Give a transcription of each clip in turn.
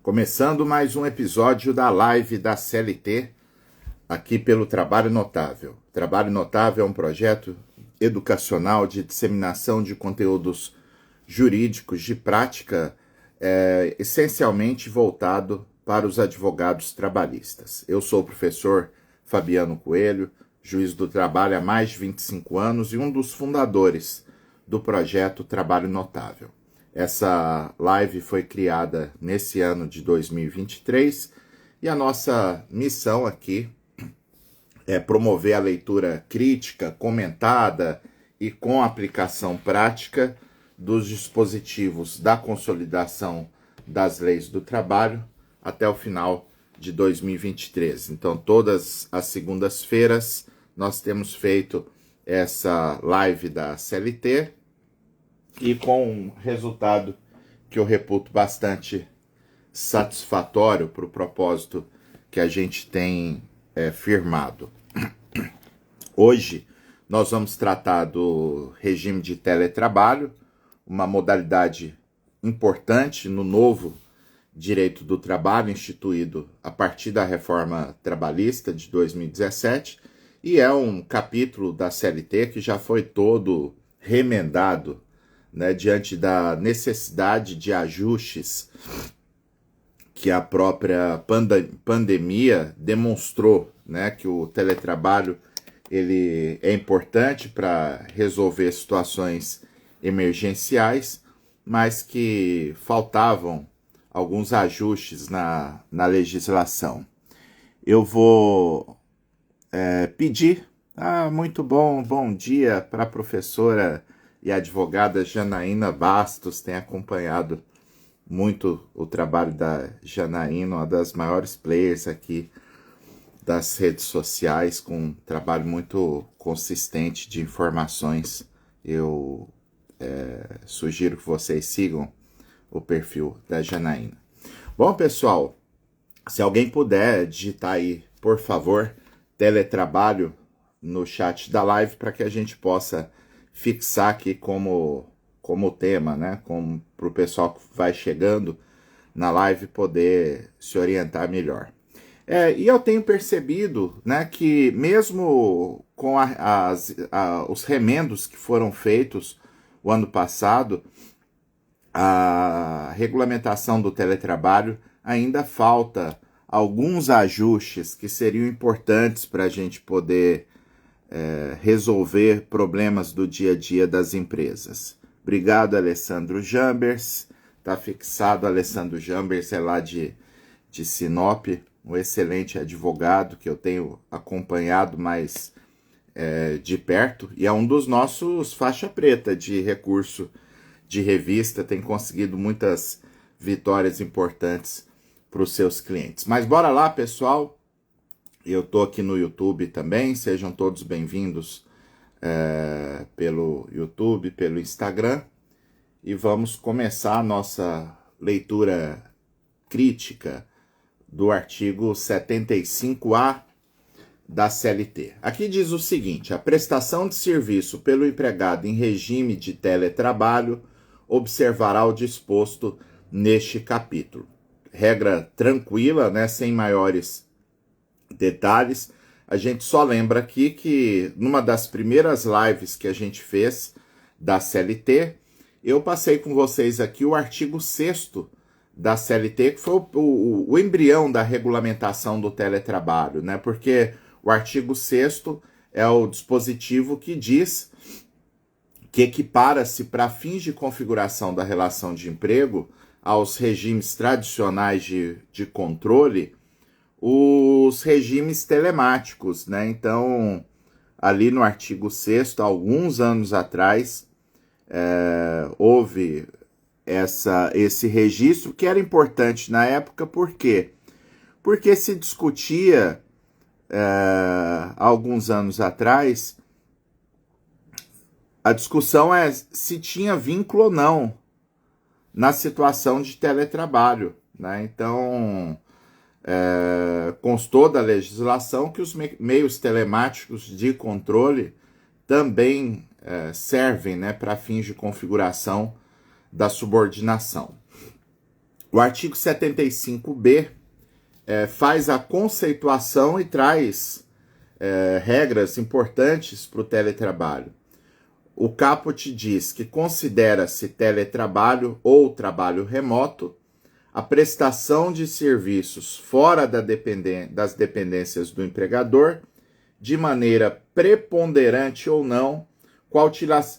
Começando mais um episódio da live da CLT, aqui pelo Trabalho Notável. Trabalho Notável é um projeto educacional de disseminação de conteúdos jurídicos de prática, essencialmente voltado para os advogados trabalhistas. Eu sou o professor Fabiano Coelho, juiz do trabalho há mais de 25 anos e um dos fundadores do projeto Trabalho Notável. Essa live foi criada nesse ano de 2023 e a nossa missão aqui é promover a leitura crítica, comentada e com aplicação prática dos dispositivos da consolidação das leis do trabalho até o final de 2023. Então, todas as segundas-feiras nós temos feito essa live da CLT e com um resultado que eu reputo bastante satisfatório para o propósito que a gente tem firmado. Hoje nós vamos tratar do regime de teletrabalho, uma modalidade importante no novo direito do trabalho instituído a partir da reforma trabalhista de 2017, e é um capítulo da CLT que já foi todo remendado, né, diante da necessidade de ajustes que a própria pandemia demonstrou, né, que o teletrabalho ele é importante para resolver situações emergenciais, mas que faltavam alguns ajustes na legislação. Eu vou pedir, muito bom dia para a professora e advogada Janaína Bastos, tem acompanhado muito o trabalho da Janaína, uma das maiores players aqui das redes sociais, com um trabalho muito consistente de informações. Eu sugiro que vocês sigam o perfil da Janaína. Bom, pessoal, se alguém puder digitar aí, por favor, teletrabalho no chat da live para que a gente possa fixar aqui como tema, né? Para o pessoal que vai chegando na live poder se orientar melhor. E eu tenho percebido, né, que mesmo com os remendos que foram feitos o ano passado, a regulamentação do teletrabalho ainda falta alguns ajustes que seriam importantes para a gente poder resolver problemas do dia a dia das empresas. Obrigado, Alessandro Jambers. Está fixado, Alessandro Jambers é lá de Sinop, um excelente advogado que eu tenho acompanhado mais de perto e é um dos nossos faixa preta de recurso de revista, tem conseguido muitas vitórias importantes para os seus clientes. Mas bora lá, pessoal. Eu estou aqui no YouTube também, sejam todos bem-vindos pelo YouTube, pelo Instagram, e vamos começar a nossa leitura crítica do artigo 75A da CLT. Aqui diz o seguinte: a prestação de serviço pelo empregado em regime de teletrabalho observará o disposto neste capítulo. Regra tranquila, né, sem maiores detalhes. A gente só lembra aqui que numa das primeiras lives que a gente fez da CLT, eu passei com vocês aqui o artigo 6º da CLT, que foi o embrião da regulamentação do teletrabalho, né? Porque o artigo 6º é o dispositivo que diz que equipara-se para fins de configuração da relação de emprego aos regimes tradicionais de controle os regimes telemáticos, né? Então, ali no artigo 6º, alguns anos atrás, houve esse registro que era importante na época, por quê? Porque se discutia, alguns anos atrás, a discussão é se tinha vínculo ou não na situação de teletrabalho, né? Então, constou da legislação que os meios telemáticos de controle também servem, né, para fins de configuração da subordinação. O artigo 75b faz a conceituação e traz regras importantes para o teletrabalho. O caput diz que considera-se teletrabalho ou trabalho remoto a prestação de serviços fora das dependências do empregador, de maneira preponderante ou não, com a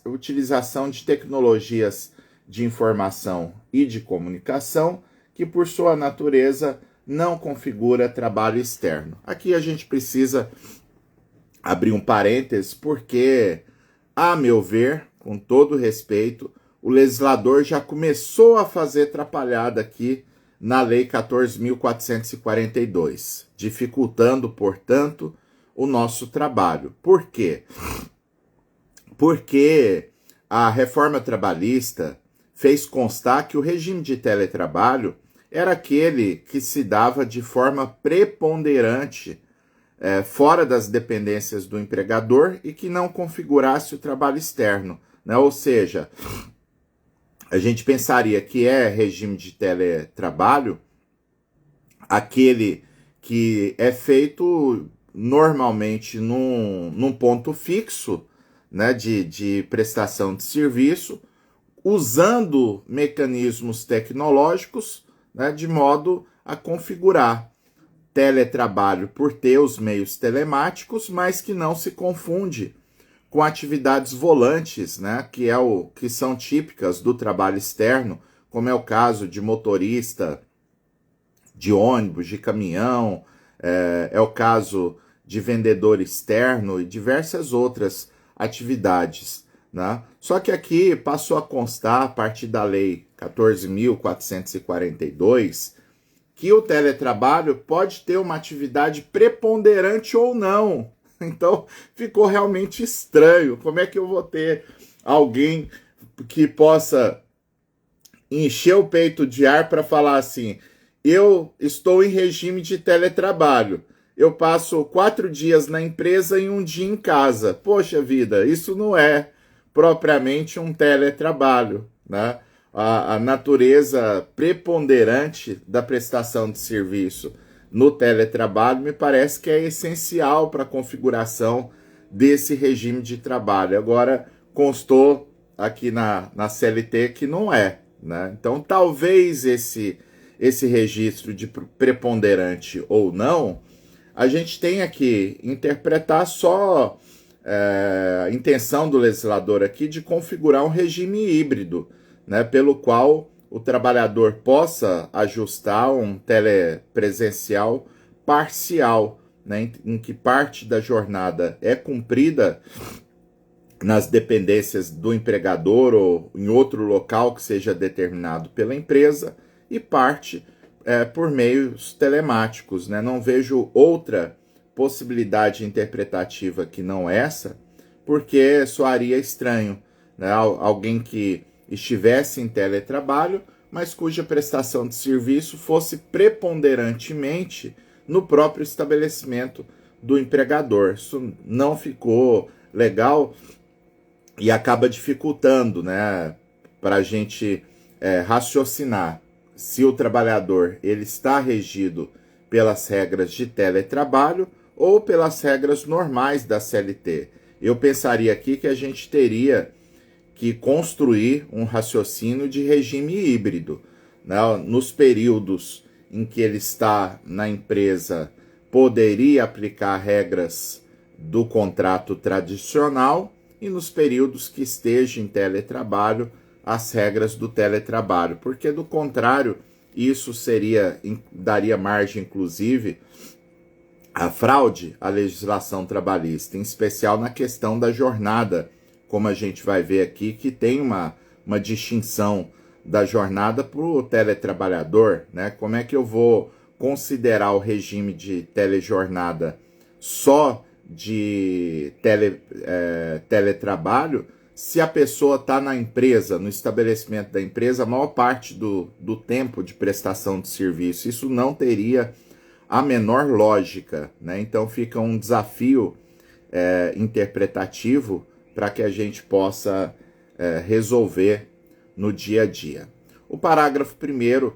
utilização de tecnologias de informação e de comunicação, que por sua natureza não configura trabalho externo. Aqui a gente precisa abrir um parênteses, porque, a meu ver, com todo respeito, o legislador já começou a fazer atrapalhada aqui na Lei 14.442, dificultando, portanto, o nosso trabalho. Por quê? Porque a reforma trabalhista fez constar que o regime de teletrabalho era aquele que se dava de forma preponderante fora das dependências do empregador e que não configurasse o trabalho externo, né? Ou seja, a gente pensaria que é regime de teletrabalho aquele que é feito normalmente num ponto fixo, né, de prestação de serviço, usando mecanismos tecnológicos, né, de modo a configurar teletrabalho por ter os meios telemáticos, mas que não se confunde com atividades volantes, né, que são típicas do trabalho externo, como é o caso de motorista de ônibus, de caminhão, é o caso de vendedor externo e diversas outras atividades, né? Só que aqui passou a constar, a partir da Lei 14.442, que o teletrabalho pode ter uma atividade preponderante ou não. Então, ficou realmente estranho. Como é que eu vou ter alguém que possa encher o peito de ar para falar assim: eu estou em regime de teletrabalho, eu passo 4 dias na empresa e 1 dia em casa. Poxa vida, isso não é propriamente um teletrabalho, né? A natureza preponderante da prestação de serviço no teletrabalho me parece que é essencial para a configuração desse regime de trabalho. Agora, constou aqui na CLT que não é, né? Então, talvez esse registro de preponderante ou não, a gente tenha que interpretar só a intenção do legislador aqui de configurar um regime híbrido, né, pelo qual o trabalhador possa ajustar um telepresencial parcial, né, em que parte da jornada é cumprida nas dependências do empregador ou em outro local que seja determinado pela empresa, e parte por meios telemáticos, né? Não vejo outra possibilidade interpretativa que não essa, porque soaria estranho, né? Alguém que estivesse em teletrabalho, mas cuja prestação de serviço fosse preponderantemente no próprio estabelecimento do empregador. Isso não ficou legal e acaba dificultando, né, para a gente raciocinar se o trabalhador ele está regido pelas regras de teletrabalho ou pelas regras normais da CLT. Eu pensaria aqui que a gente teria que construir um raciocínio de regime híbrido, né? Nos períodos em que ele está na empresa, poderia aplicar regras do contrato tradicional, e nos períodos que esteja em teletrabalho, as regras do teletrabalho, porque do contrário, isso daria margem, inclusive, à fraude à legislação trabalhista, em especial na questão da jornada, como a gente vai ver aqui, que tem uma distinção da jornada para o teletrabalhador, né? Como é que eu vou considerar o regime de telejornada só de teletrabalho se a pessoa está na empresa, no estabelecimento da empresa, a maior parte do tempo de prestação de serviço? Isso não teria a menor lógica, né? Então fica um desafio interpretativo para que a gente possa resolver no dia a dia. O parágrafo 1º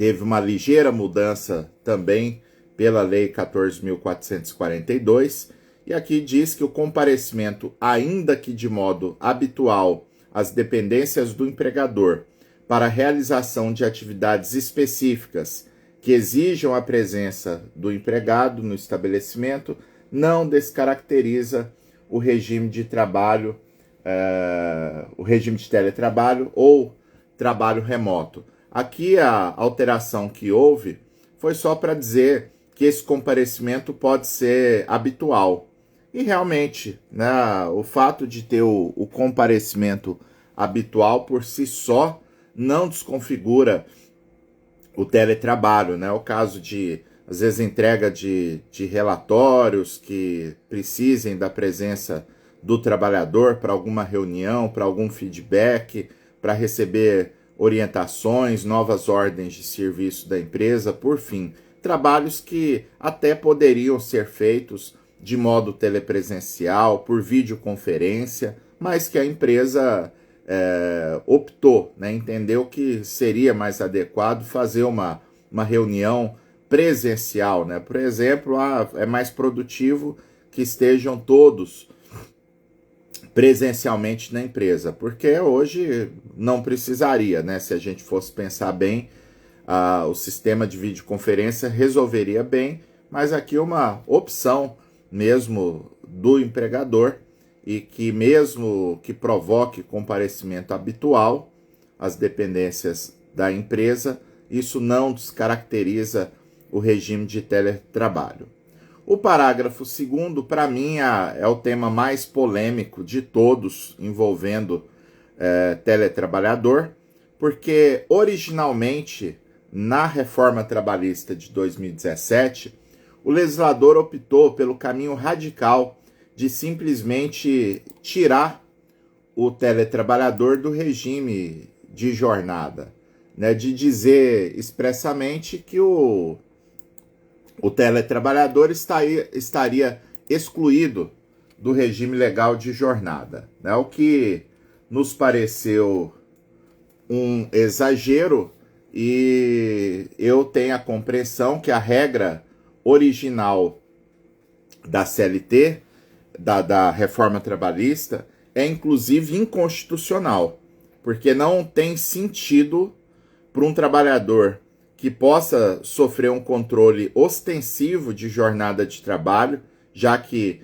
teve uma ligeira mudança também pela Lei 14.442, e aqui diz que o comparecimento, ainda que de modo habitual, às dependências do empregador para a realização de atividades específicas que exijam a presença do empregado no estabelecimento, não descaracteriza o regime de trabalho, o regime de teletrabalho ou trabalho remoto. Aqui a alteração que houve foi só para dizer que esse comparecimento pode ser habitual. E realmente, né, o fato de ter o comparecimento habitual por si só não desconfigura o teletrabalho, né? O caso de, às vezes, entrega de relatórios que precisem da presença do trabalhador para alguma reunião, para algum feedback, para receber orientações, novas ordens de serviço da empresa, por fim, trabalhos que até poderiam ser feitos de modo telepresencial, por videoconferência, mas que a empresa optou, né, entendeu que seria mais adequado fazer uma reunião presencial, né? Por exemplo, é mais produtivo que estejam todos presencialmente na empresa, porque hoje não precisaria, né? Se a gente fosse pensar bem, o sistema de videoconferência resolveria bem, mas aqui uma opção mesmo do empregador, e que mesmo que provoque comparecimento habitual às dependências da empresa, isso não descaracteriza o regime de teletrabalho. O parágrafo 2º, para mim, é o tema mais polêmico de todos envolvendo teletrabalhador, porque originalmente, na reforma trabalhista de 2017, o legislador optou pelo caminho radical de simplesmente tirar o teletrabalhador do regime de jornada, né? De dizer expressamente que o teletrabalhador estaria excluído do regime legal de jornada, né? O que nos pareceu um exagero, e eu tenho a compreensão que a regra original da CLT, da reforma trabalhista, é inclusive inconstitucional, porque não tem sentido para um trabalhador que possa sofrer um controle ostensivo de jornada de trabalho, já que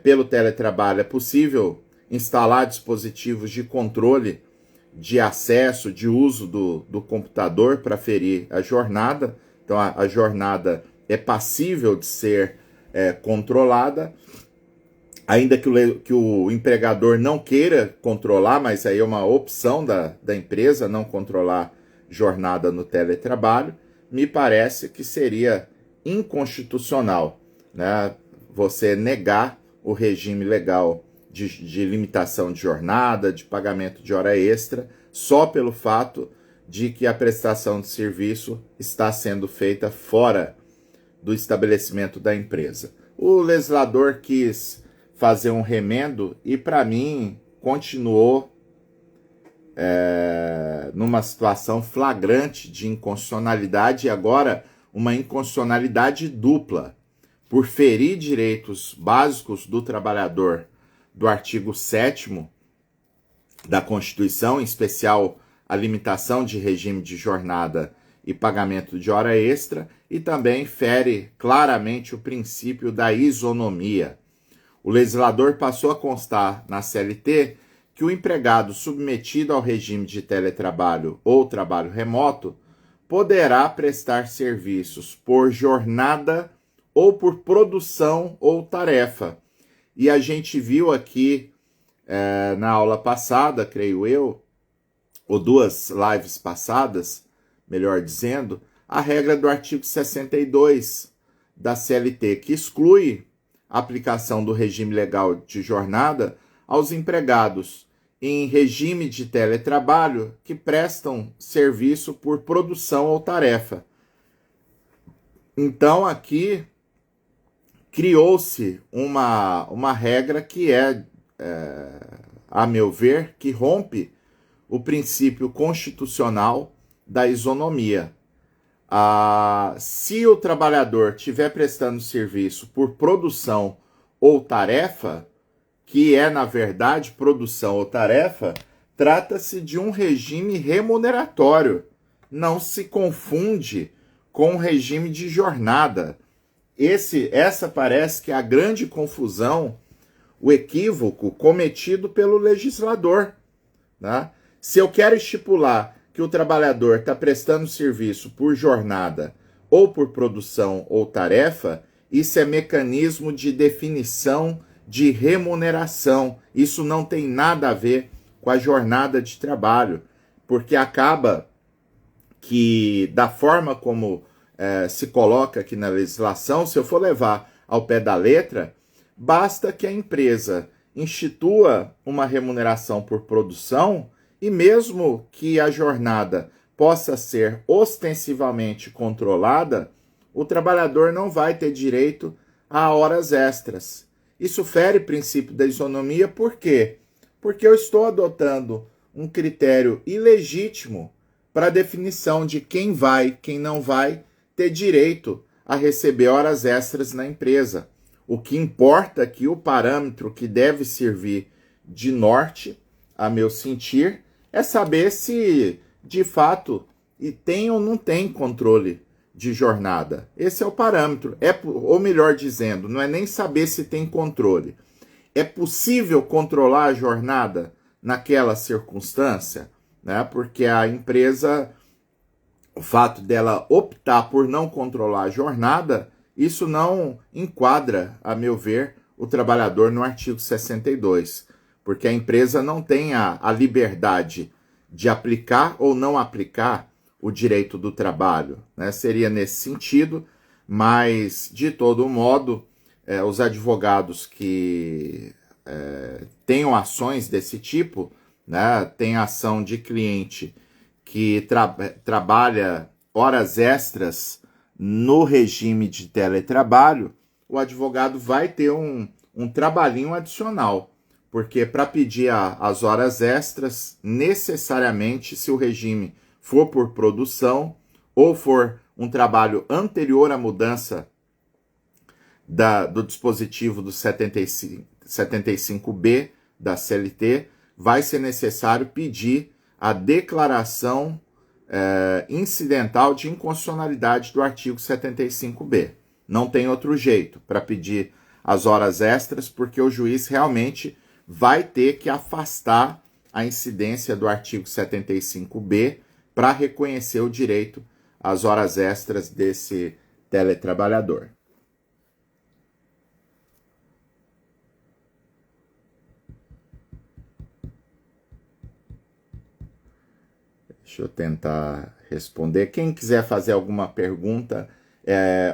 pelo teletrabalho é possível instalar dispositivos de controle de acesso, de uso do computador para ferir a jornada. Então a jornada é passível de ser controlada, ainda que o empregador não queira controlar, mas aí é uma opção da empresa não controlar jornada no teletrabalho. Me parece que seria inconstitucional, né, você negar o regime legal de limitação de jornada, de pagamento de hora extra, só pelo fato de que a prestação de serviço está sendo feita fora do estabelecimento da empresa. O legislador quis fazer um remendo e, para mim, continuou numa situação flagrante de inconstitucionalidade, e agora uma inconstitucionalidade dupla, por ferir direitos básicos do trabalhador do artigo 7º da Constituição, em especial a limitação de regime de jornada e pagamento de hora extra, e também fere claramente o princípio da isonomia. O legislador passou a constar na CLT que o empregado submetido ao regime de teletrabalho ou trabalho remoto poderá prestar serviços por jornada ou por produção ou tarefa. E a gente viu aqui na aula passada, creio eu, ou duas lives passadas, melhor dizendo, a regra do artigo 62 da CLT, que exclui a aplicação do regime legal de jornada aos empregados em regime de teletrabalho que prestam serviço por produção ou tarefa. Então, aqui criou-se uma regra que a meu ver, que rompe o princípio constitucional da isonomia. Se o trabalhador estiver prestando serviço por produção ou tarefa, que é, na verdade, produção ou tarefa, trata-se de um regime remuneratório. Não se confunde com o regime de jornada. Essa parece que é a grande confusão, o equívoco cometido pelo legislador. Né? Se eu quero estipular que o trabalhador está prestando serviço por jornada ou por produção ou tarefa, isso é mecanismo de definição de remuneração. Isso não tem nada a ver com a jornada de trabalho, porque acaba que, da forma como se coloca aqui na legislação, se eu for levar ao pé da letra, basta que a empresa institua uma remuneração por produção e mesmo que a jornada possa ser ostensivamente controlada, o trabalhador não vai ter direito a horas extras. Isso fere o princípio da isonomia, por quê? Porque eu estou adotando um critério ilegítimo para a definição de quem vai, quem não vai ter direito a receber horas extras na empresa. O que importa aqui, o parâmetro que deve servir de norte, a meu sentir, é saber se, de fato, tem ou não tem controle de jornada. Esse é o parâmetro. Ou melhor dizendo, não é nem saber se tem controle. É possível controlar a jornada naquela circunstância? Né? Porque a empresa, o fato dela optar por não controlar a jornada, isso não enquadra, a meu ver, o trabalhador no artigo 62. Porque a empresa não tem a liberdade de aplicar ou não aplicar o direito do trabalho. Né? Seria nesse sentido, mas, de todo modo, os advogados que tenham ações desse tipo, né? Tem ação de cliente que trabalha horas extras no regime de teletrabalho, o advogado vai ter um trabalhinho adicional. Porque para pedir as horas extras, necessariamente, se o regime for por produção ou for um trabalho anterior à mudança do dispositivo do 75B da CLT, vai ser necessário pedir a declaração incidental de inconstitucionalidade do artigo 75B. Não tem outro jeito para pedir as horas extras, porque o juiz realmente vai ter que afastar a incidência do artigo 75B para reconhecer o direito às horas extras desse teletrabalhador. Deixa eu tentar responder. Quem quiser fazer alguma pergunta,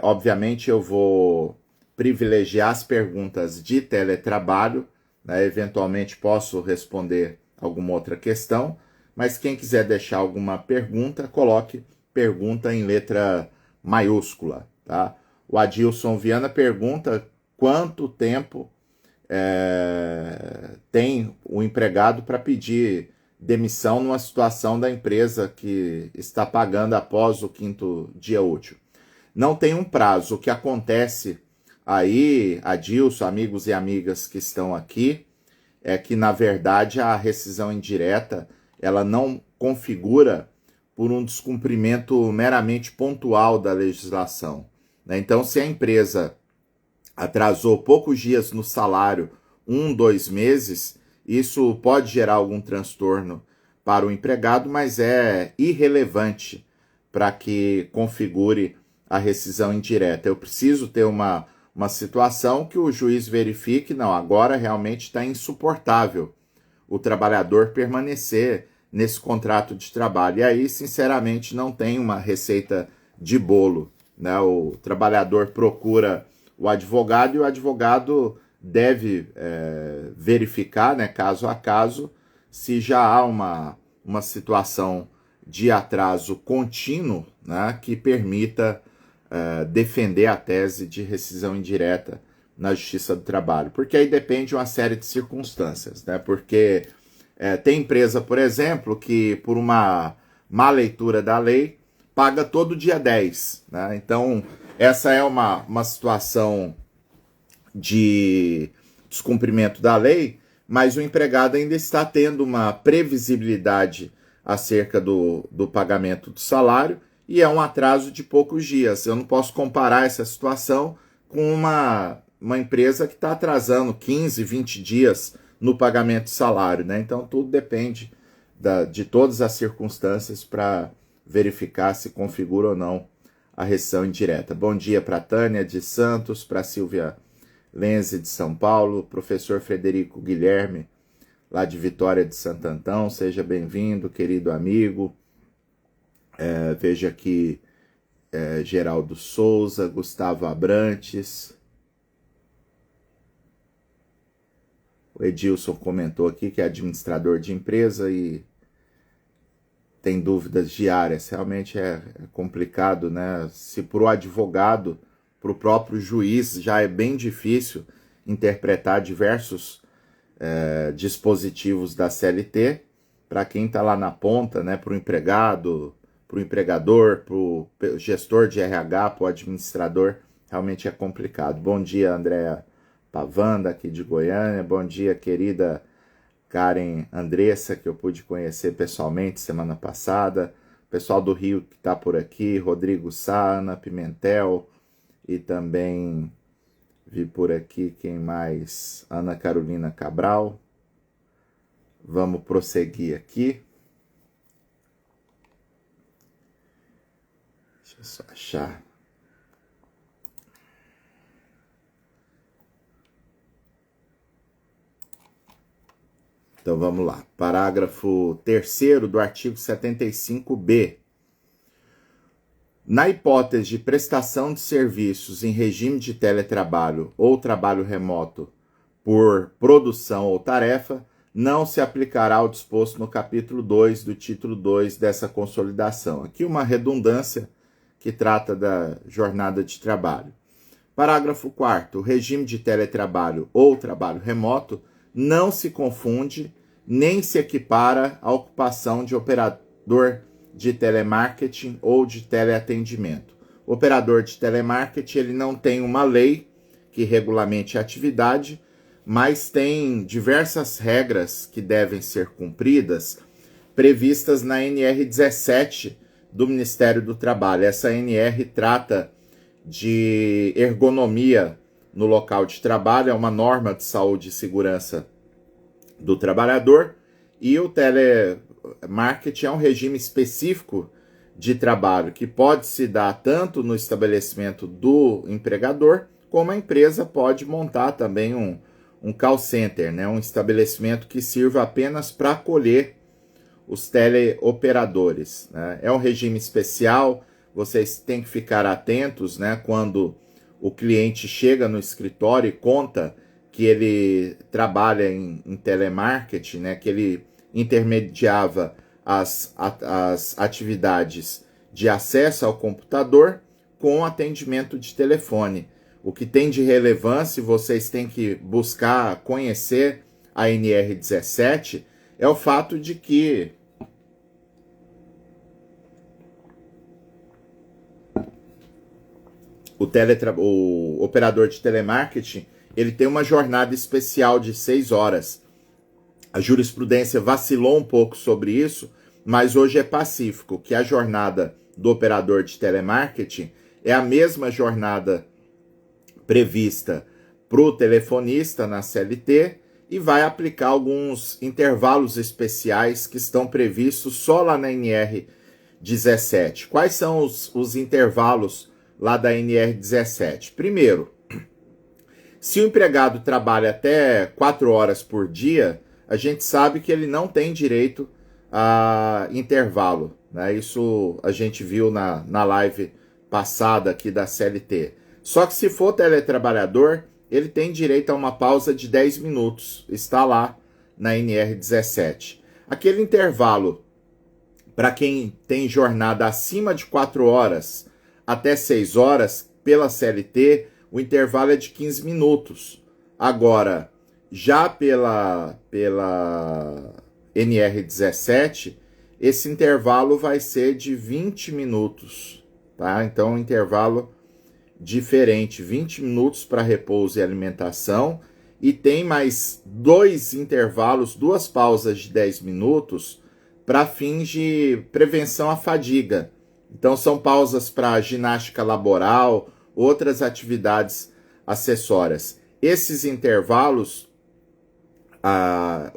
obviamente eu vou privilegiar as perguntas de teletrabalho, né? Eventualmente posso responder alguma outra questão, mas quem quiser deixar alguma pergunta, coloque pergunta em letra maiúscula. Tá? O Adilson Viana pergunta quanto tempo tem o empregado para pedir demissão numa situação da empresa que está pagando após o 5º dia útil. Não tem um prazo. O que acontece aí, Adilson, amigos e amigas que estão aqui, é que, na verdade, a rescisão indireta ela não configura por um descumprimento meramente pontual da legislação. Né? Então, se a empresa atrasou poucos dias no salário, 2 meses, isso pode gerar algum transtorno para o empregado, mas é irrelevante para que configure a rescisão indireta. Eu preciso ter uma situação que o juiz verifique, não, agora realmente está insuportável o trabalhador permanecer nesse contrato de trabalho. E aí, sinceramente, não tem uma receita de bolo. Né? O trabalhador procura o advogado e o advogado deve verificar, né, caso a caso, se já há uma situação de atraso contínuo, né, que permita defender a tese de rescisão indireta na Justiça do Trabalho. Porque aí depende de uma série de circunstâncias. Né? Porque tem empresa, por exemplo, que por uma má leitura da lei paga todo dia 10, né? Então, essa é uma situação de descumprimento da lei, mas o empregado ainda está tendo uma previsibilidade acerca do pagamento do salário e é um atraso de poucos dias. Eu não posso comparar essa situação com uma empresa que está atrasando 15, 20 dias no pagamento de salário, né? Então tudo depende de todas as circunstâncias para verificar se configura ou não a rescisão indireta. Bom dia para Tânia de Santos, para Silvia Lenze de São Paulo, professor Frederico Guilherme, lá de Vitória de Santo Antão, seja bem-vindo, querido amigo. Veja aqui Geraldo Souza, Gustavo Abrantes. O Edilson comentou aqui que é administrador de empresa e tem dúvidas diárias. Realmente é complicado, né? Se para o advogado, para o próprio juiz, já é bem difícil interpretar diversos dispositivos da CLT, para quem está lá na ponta, né? Para o empregado, para o empregador, para o gestor de RH, para o administrador, realmente é complicado. Bom dia, Andréa Pavanda, aqui de Goiânia. Bom dia, querida Karen Andressa, que eu pude conhecer pessoalmente semana passada. Pessoal do Rio que está por aqui, Rodrigo Sá, Ana Pimentel, e também vi por aqui quem mais? Ana Carolina Cabral. Vamos prosseguir aqui. Deixa eu só achar. Então vamos lá. Parágrafo 3º do artigo 75b. Na hipótese de prestação de serviços em regime de teletrabalho ou trabalho remoto por produção ou tarefa, não se aplicará o disposto no capítulo 2 do título 2 dessa consolidação. Aqui uma redundância que trata da jornada de trabalho. Parágrafo 4º. O regime de teletrabalho ou trabalho remoto não se confunde nem se equipara à ocupação de operador de telemarketing ou de teleatendimento. O operador de telemarketing ele não tem uma lei que regulamente a atividade, mas tem diversas regras que devem ser cumpridas, previstas na NR 17 do Ministério do Trabalho. Essa NR trata de ergonomia no local de trabalho, é uma norma de saúde e segurança do trabalhador, e o telemarketing é um regime específico de trabalho que pode se dar tanto no estabelecimento do empregador, como a empresa pode montar também um call center, né? Um estabelecimento que sirva apenas para acolher os teleoperadores, né? É um regime especial, vocês têm que ficar atentos, né? Quando o cliente chega no escritório e conta que ele trabalha em telemarketing, né, que ele intermediava as atividades de acesso ao computador com atendimento de telefone. O que tem de relevância, vocês têm que buscar conhecer a NR 17, é o fato de que o operador de telemarketing ele tem uma jornada especial de 6 horas. A jurisprudência vacilou um pouco sobre isso, mas hoje é pacífico, que a jornada do operador de telemarketing é a mesma jornada prevista para o telefonista na CLT e vai aplicar alguns intervalos especiais que estão previstos só lá na NR 17. Quais são os intervalos lá da NR 17? Primeiro, se o empregado trabalha até 4 horas por dia, a gente sabe que ele não tem direito a intervalo, né? Isso a gente viu na live passada aqui da CLT. Só que se for teletrabalhador, ele tem direito a uma pausa de 10 minutos. Está lá na NR 17. Aquele intervalo para quem tem jornada acima de 4 horas até 6 horas, pela CLT, o intervalo é de 15 minutos. Agora, já pela NR 17, esse intervalo vai ser de 20 minutos, tá? Então, um intervalo diferente, 20 minutos para repouso e alimentação, e tem mais 2 intervalos, 2 pausas de 10 minutos para fins de prevenção à fadiga. Então, são pausas para ginástica laboral, outras atividades acessórias. Esses intervalos,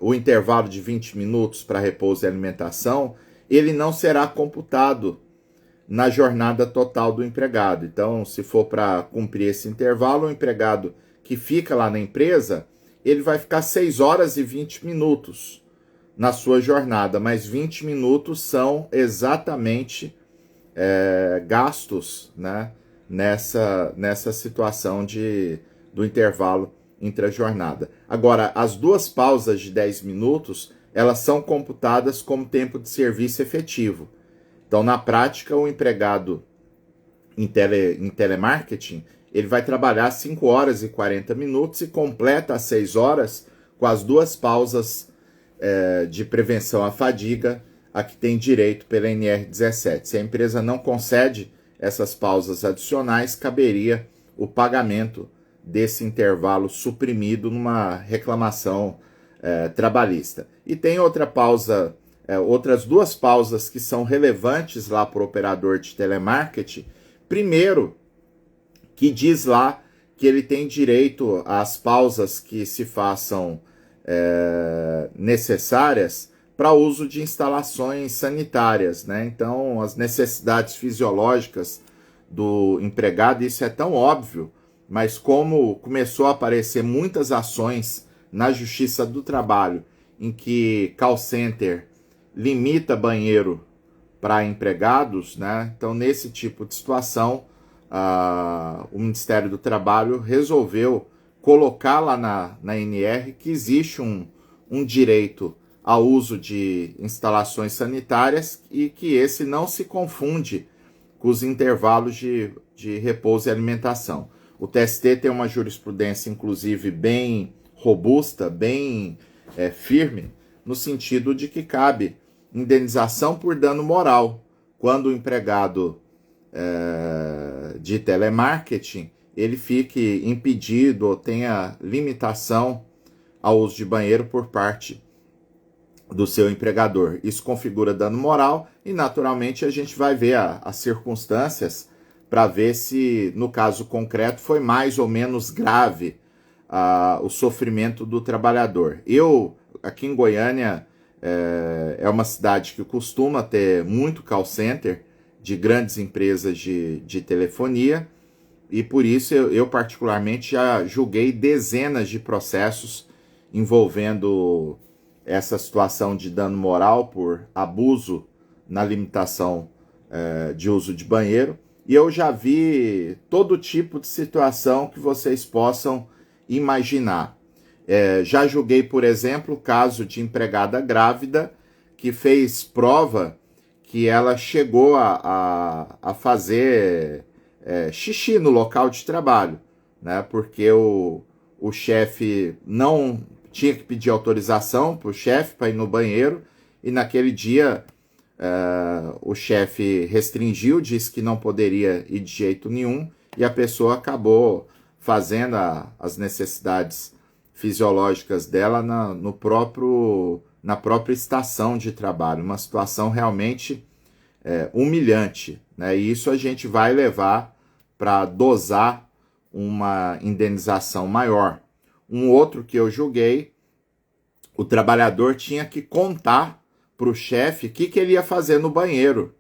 o intervalo de 20 minutos para repouso e alimentação, ele não será computado na jornada total do empregado. Então, se for para cumprir esse intervalo, o empregado que fica lá na empresa, ele vai ficar 6 horas e 20 minutos na sua jornada, mas 20 minutos são exatamente gastos, né, nessa situação do intervalo entre a jornada. Agora, as 2 pausas de 10 minutos, elas são computadas como tempo de serviço efetivo. Então, na prática, o empregado em telemarketing, ele vai trabalhar 5 horas e 40 minutos e completa as 6 horas com as 2 pausas de prevenção à fadiga a que tem direito pela NR17. Se a empresa não concede essas pausas adicionais, caberia o pagamento desse intervalo suprimido numa reclamação trabalhista. E tem outra pausa, outras 2 pausas que são relevantes lá para o operador de telemarketing. Primeiro, que diz lá que ele tem direito às pausas que se façam necessárias para uso de instalações sanitárias, né? Então, as necessidades fisiológicas do empregado, isso é tão óbvio, mas como começou a aparecer muitas ações na Justiça do Trabalho em que call center limita banheiro para empregados, né? Então, nesse tipo de situação, o Ministério do Trabalho resolveu colocar lá na NR que existe um direito ao uso de instalações sanitárias e que esse não se confunde com os intervalos de repouso e alimentação. O TST tem uma jurisprudência, inclusive, bem robusta, bem firme, no sentido de que cabe indenização por dano moral quando o empregado de telemarketing ele fique impedido ou tenha limitação ao uso de banheiro por parte do seu empregador. Isso configura dano moral e, naturalmente, a gente vai ver as circunstâncias para ver se, no caso concreto, foi mais ou menos grave o sofrimento do trabalhador. Aqui em Goiânia, é uma cidade que costuma ter muito call center de grandes empresas de telefonia, e por isso eu particularmente já julguei dezenas de processos envolvendo essa situação de dano moral por abuso na limitação de uso de banheiro, e eu já vi todo tipo de situação que vocês possam imaginar. Já julguei, por exemplo, o caso de empregada grávida que fez prova que ela chegou a fazer xixi no local de trabalho, né? Porque o chefe não tinha que pedir autorização para o chefe para ir no banheiro, e naquele dia o chefe restringiu, disse que não poderia ir de jeito nenhum, e a pessoa acabou fazendo as necessidades fisiológicas dela na própria estação de trabalho. Uma situação realmente humilhante, né? E isso a gente vai levar para dosar uma indenização maior. Um outro que eu julguei, o trabalhador tinha que contar para o chefe o que ele ia fazer no banheiro,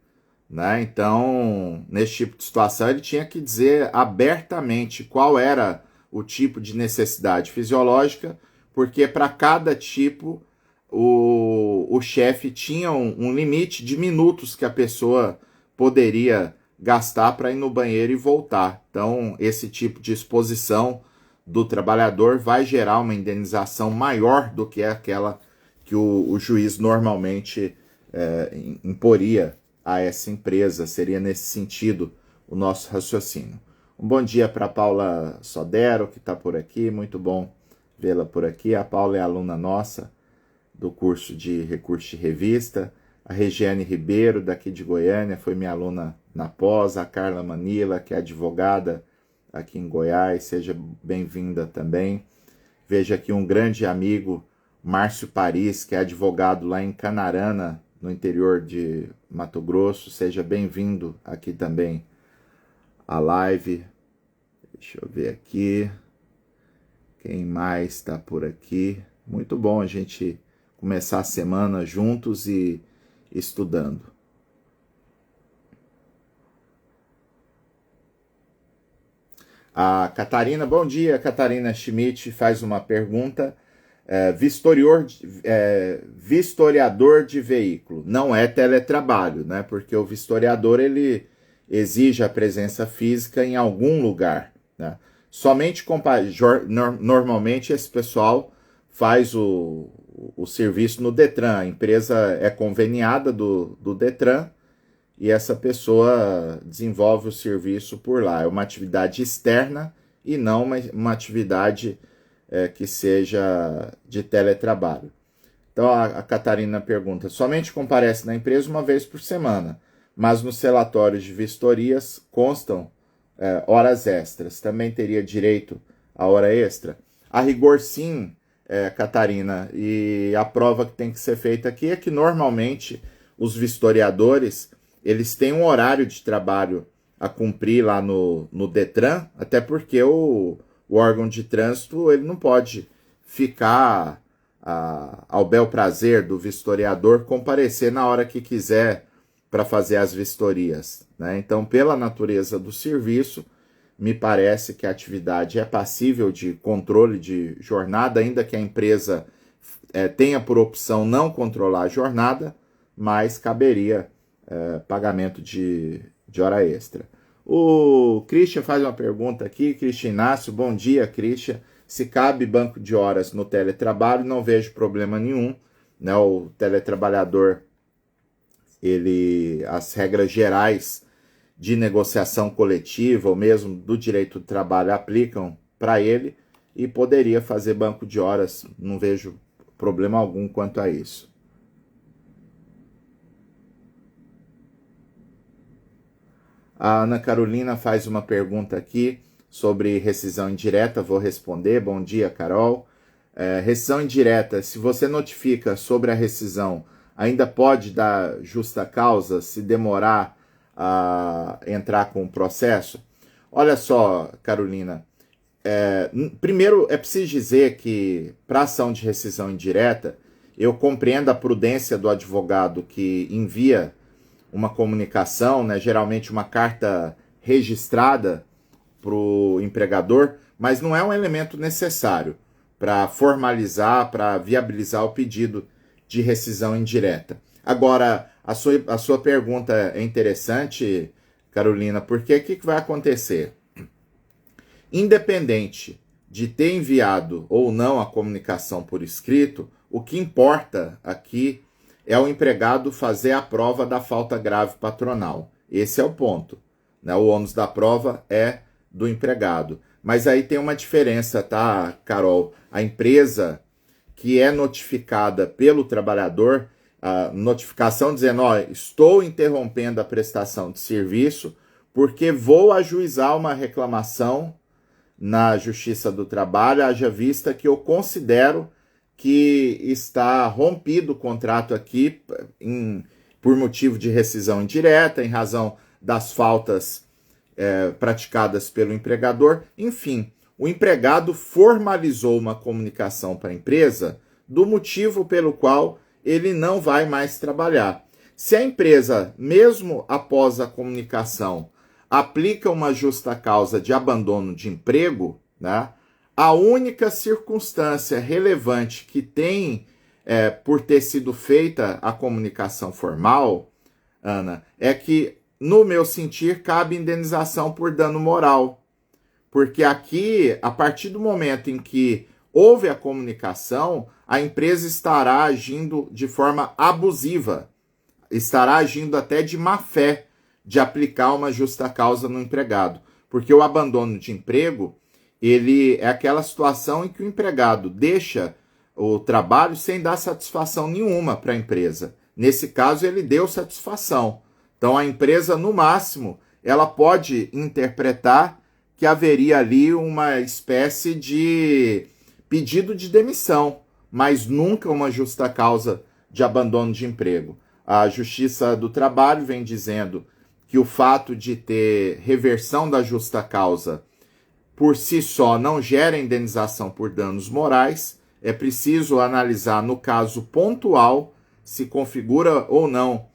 né? Então, nesse tipo de situação, ele tinha que dizer abertamente qual era o tipo de necessidade fisiológica, porque para cada tipo o chefe tinha um limite de minutos que a pessoa poderia gastar para ir no banheiro e voltar. Então, esse tipo de exposição do trabalhador vai gerar uma indenização maior do que aquela que o juiz normalmente imporia a essa empresa. Seria nesse sentido o nosso raciocínio. Um bom dia para a Paula Sodero, que está por aqui, muito bom vê-la por aqui. A Paula é aluna nossa do curso de recurso de revista, a Regiane Ribeiro, daqui de Goiânia, foi minha aluna na pós, a Carla Manila, que é advogada aqui em Goiás, seja bem-vinda também. Vejo aqui um grande amigo, Márcio Paris, que é advogado lá em Canarana, no interior de Mato Grosso, seja bem-vindo aqui também à live. Deixa eu ver aqui, quem mais está por aqui? Muito bom a gente começar a semana juntos e estudando. A Catarina, bom dia, Catarina Schmidt faz uma pergunta. Vistoriador de veículo não é teletrabalho, né? Porque o vistoriador ele exige a presença física em algum lugar, né? Somente normalmente esse pessoal faz o serviço no Detran, a empresa é conveniada do Detran e essa pessoa desenvolve o serviço por lá. É uma atividade externa e não uma atividade que seja de teletrabalho. Então a Catarina pergunta, somente comparece na empresa uma vez por semana, mas nos relatórios de vistorias constam horas extras. Também teria direito a hora extra? A rigor sim, Catarina, e a prova que tem que ser feita aqui é que normalmente os vistoriadores eles têm um horário de trabalho a cumprir lá no Detran, até porque o órgão de trânsito ele não pode ficar ao bel prazer do vistoriador comparecer na hora que quiser para fazer as vistorias, né? Então, pela natureza do serviço, me parece que a atividade é passível de controle de jornada, ainda que a empresa tenha por opção não controlar a jornada, mas caberia pagamento de hora extra. O Christian faz uma pergunta aqui, Christian Inácio, bom dia, Christian. Se cabe banco de horas no teletrabalho, não vejo problema nenhum, né? O teletrabalhador, as regras gerais de negociação coletiva ou mesmo do direito do trabalho aplicam para ele e poderia fazer banco de horas, não vejo problema algum quanto a isso. A Ana Carolina faz uma pergunta aqui sobre rescisão indireta, vou responder. Bom dia, Carol. Rescisão indireta, se você notifica sobre a rescisão, ainda pode dar justa causa se demorar a entrar com o processo? Olha só, Carolina, primeiro é preciso dizer que para ação de rescisão indireta, eu compreendo a prudência do advogado que envia uma comunicação, né, geralmente uma carta registrada para o empregador, mas não é um elemento necessário para formalizar, para viabilizar o pedido de rescisão indireta. Agora, a sua pergunta é interessante, Carolina, porque o que vai acontecer? Independente de ter enviado ou não a comunicação por escrito, o que importa aqui é o empregado fazer a prova da falta grave patronal. Esse é o ponto, né? O ônus da prova é do empregado. Mas aí tem uma diferença, tá, Carol? A empresa que é notificada pelo trabalhador, a notificação dizendo, estou interrompendo a prestação de serviço porque vou ajuizar uma reclamação na Justiça do Trabalho, haja vista que eu considero que está rompido o contrato aqui por motivo de rescisão indireta, em razão das faltas praticadas pelo empregador. Enfim, o empregado formalizou uma comunicação para a empresa do motivo pelo qual ele não vai mais trabalhar. Se a empresa, mesmo após a comunicação, aplica uma justa causa de abandono de emprego, né? A única circunstância relevante que tem por ter sido feita a comunicação formal, Ana, é que, no meu sentir, cabe indenização por dano moral. Porque aqui, a partir do momento em que houve a comunicação, a empresa estará agindo de forma abusiva, estará agindo até de má fé de aplicar uma justa causa no empregado. Porque o abandono de emprego, ele é aquela situação em que o empregado deixa o trabalho sem dar satisfação nenhuma para a empresa. Nesse caso, ele deu satisfação. Então, a empresa, no máximo, ela pode interpretar que haveria ali uma espécie de pedido de demissão, mas nunca uma justa causa de abandono de emprego. A Justiça do Trabalho vem dizendo que o fato de ter reversão da justa causa por si só não gera indenização por danos morais. É preciso analisar no caso pontual se configura ou não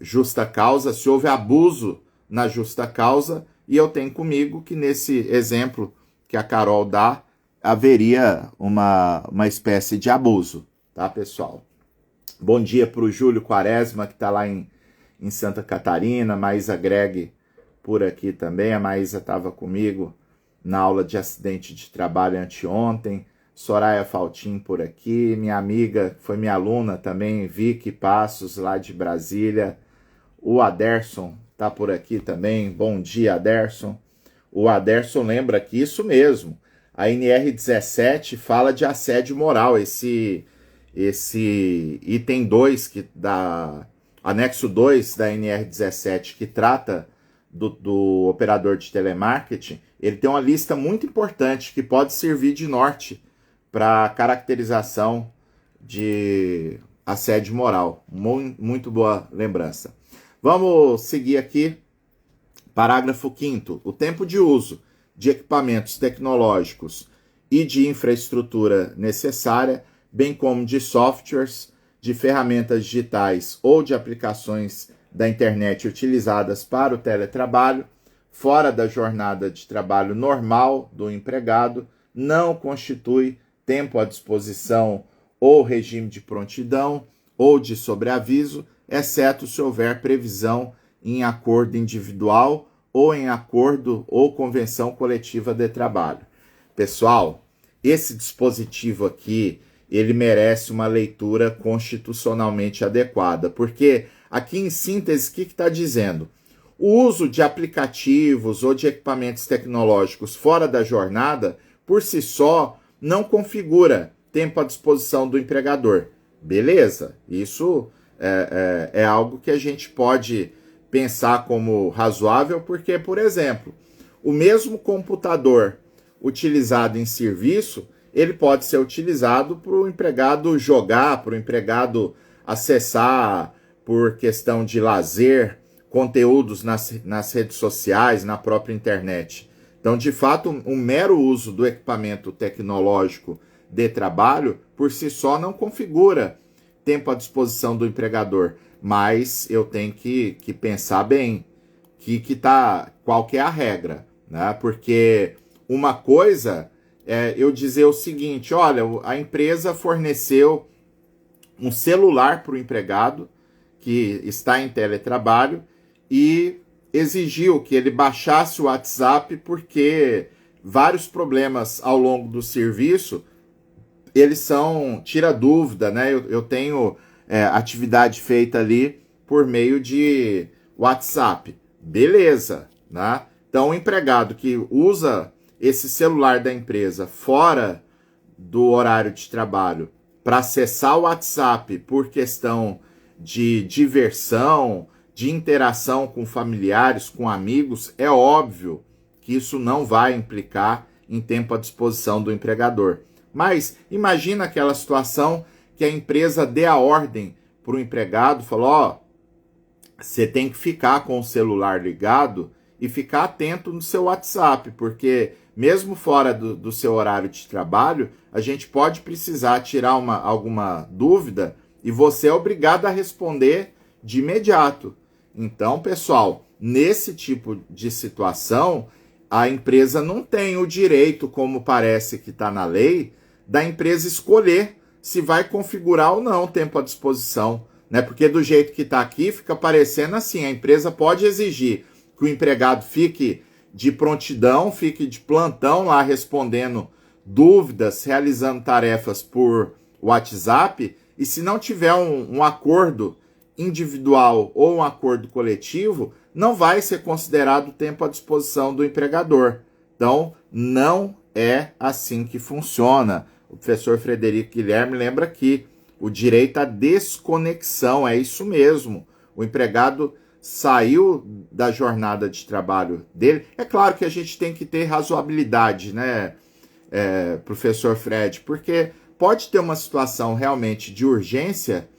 justa causa, se houve abuso na justa causa, e eu tenho comigo que nesse exemplo que a Carol dá, haveria uma espécie de abuso, tá, pessoal? Bom dia para o Júlio Quaresma, que está lá em Santa Catarina, Maísa Greg por aqui também, a Maísa estava comigo na aula de acidente de trabalho anteontem, Soraya Faltim por aqui, minha amiga, foi minha aluna também, Vicky Passos, lá de Brasília, o Aderson está por aqui também, bom dia, Aderson. O Aderson lembra que isso mesmo, a NR17 fala de assédio moral, esse item 2, anexo 2 da NR17, que trata do operador de telemarketing, ele tem uma lista muito importante que pode servir de norte para caracterização de assédio moral. Muito boa lembrança. Vamos seguir aqui. Parágrafo 5º. O tempo de uso de equipamentos tecnológicos e de infraestrutura necessária, bem como de softwares, de ferramentas digitais ou de aplicações da internet utilizadas para o teletrabalho, fora da jornada de trabalho normal do empregado, não constitui tempo à disposição ou regime de prontidão ou de sobreaviso, exceto se houver previsão em acordo individual ou em acordo ou convenção coletiva de trabalho. Pessoal, esse dispositivo aqui, ele merece uma leitura constitucionalmente adequada, porque aqui em síntese, o que está dizendo? O uso de aplicativos ou de equipamentos tecnológicos fora da jornada, por si só, não configura tempo à disposição do empregador. Beleza, isso é algo que a gente pode pensar como razoável, porque, por exemplo, o mesmo computador utilizado em serviço, ele pode ser utilizado para o empregado jogar, para o empregado acessar por questão de lazer, conteúdos nas redes sociais, na própria internet. Então, de fato, um mero uso do equipamento tecnológico de trabalho, por si só, não configura tempo à disposição do empregador. Mas eu tenho que pensar bem qual que é a regra, né? Porque uma coisa é eu dizer o seguinte, olha, a empresa forneceu um celular para o empregado que está em teletrabalho e exigiu que ele baixasse o WhatsApp porque vários problemas ao longo do serviço, eles tira dúvida, né? Eu tenho atividade feita ali por meio de WhatsApp. Beleza, né? Então, o empregado que usa esse celular da empresa fora do horário de trabalho para acessar o WhatsApp por questão de diversão, de interação com familiares, com amigos, é óbvio que isso não vai implicar em tempo à disposição do empregador. Mas imagina aquela situação que a empresa dê a ordem para o empregado, falou, você tem que ficar com o celular ligado e ficar atento no seu WhatsApp, porque mesmo fora do seu horário de trabalho, a gente pode precisar tirar alguma dúvida e você é obrigado a responder de imediato. Então, pessoal, nesse tipo de situação, a empresa não tem o direito, como parece que está na lei, da empresa escolher se vai configurar ou não o tempo à disposição, né? Porque do jeito que está aqui, fica parecendo assim, a empresa pode exigir que o empregado fique de prontidão, fique de plantão lá respondendo dúvidas, realizando tarefas por WhatsApp, e se não tiver um acordo individual ou um acordo coletivo, não vai ser considerado tempo à disposição do empregador. Então, não é assim que funciona. O professor Frederico Guilherme lembra aqui, o direito à desconexão, é isso mesmo. O empregado saiu da jornada de trabalho dele. É claro que a gente tem que ter razoabilidade, né, professor Fred, porque pode ter uma situação realmente de urgência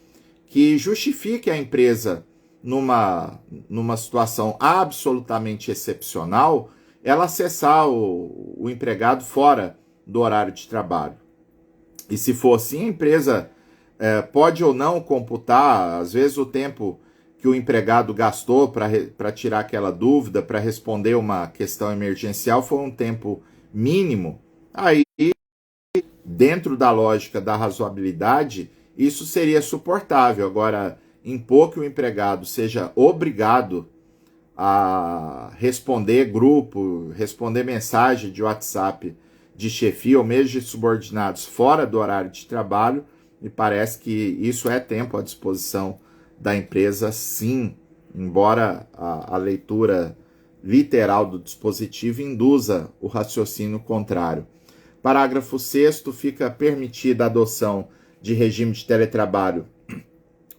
que justifique a empresa, numa situação absolutamente excepcional, ela acessar o empregado fora do horário de trabalho. E se for assim, a empresa pode ou não computar, às vezes, o tempo que o empregado gastou para tirar aquela dúvida, para responder uma questão emergencial, foi um tempo mínimo. Aí, dentro da lógica da razoabilidade, isso seria suportável. Agora, impor que o empregado seja obrigado a responder grupo, responder mensagem de WhatsApp de chefia ou mesmo de subordinados fora do horário de trabalho, me parece que isso é tempo à disposição da empresa, sim, embora a leitura literal do dispositivo induza o raciocínio contrário. Parágrafo 6º, fica permitida a adoção de regime de teletrabalho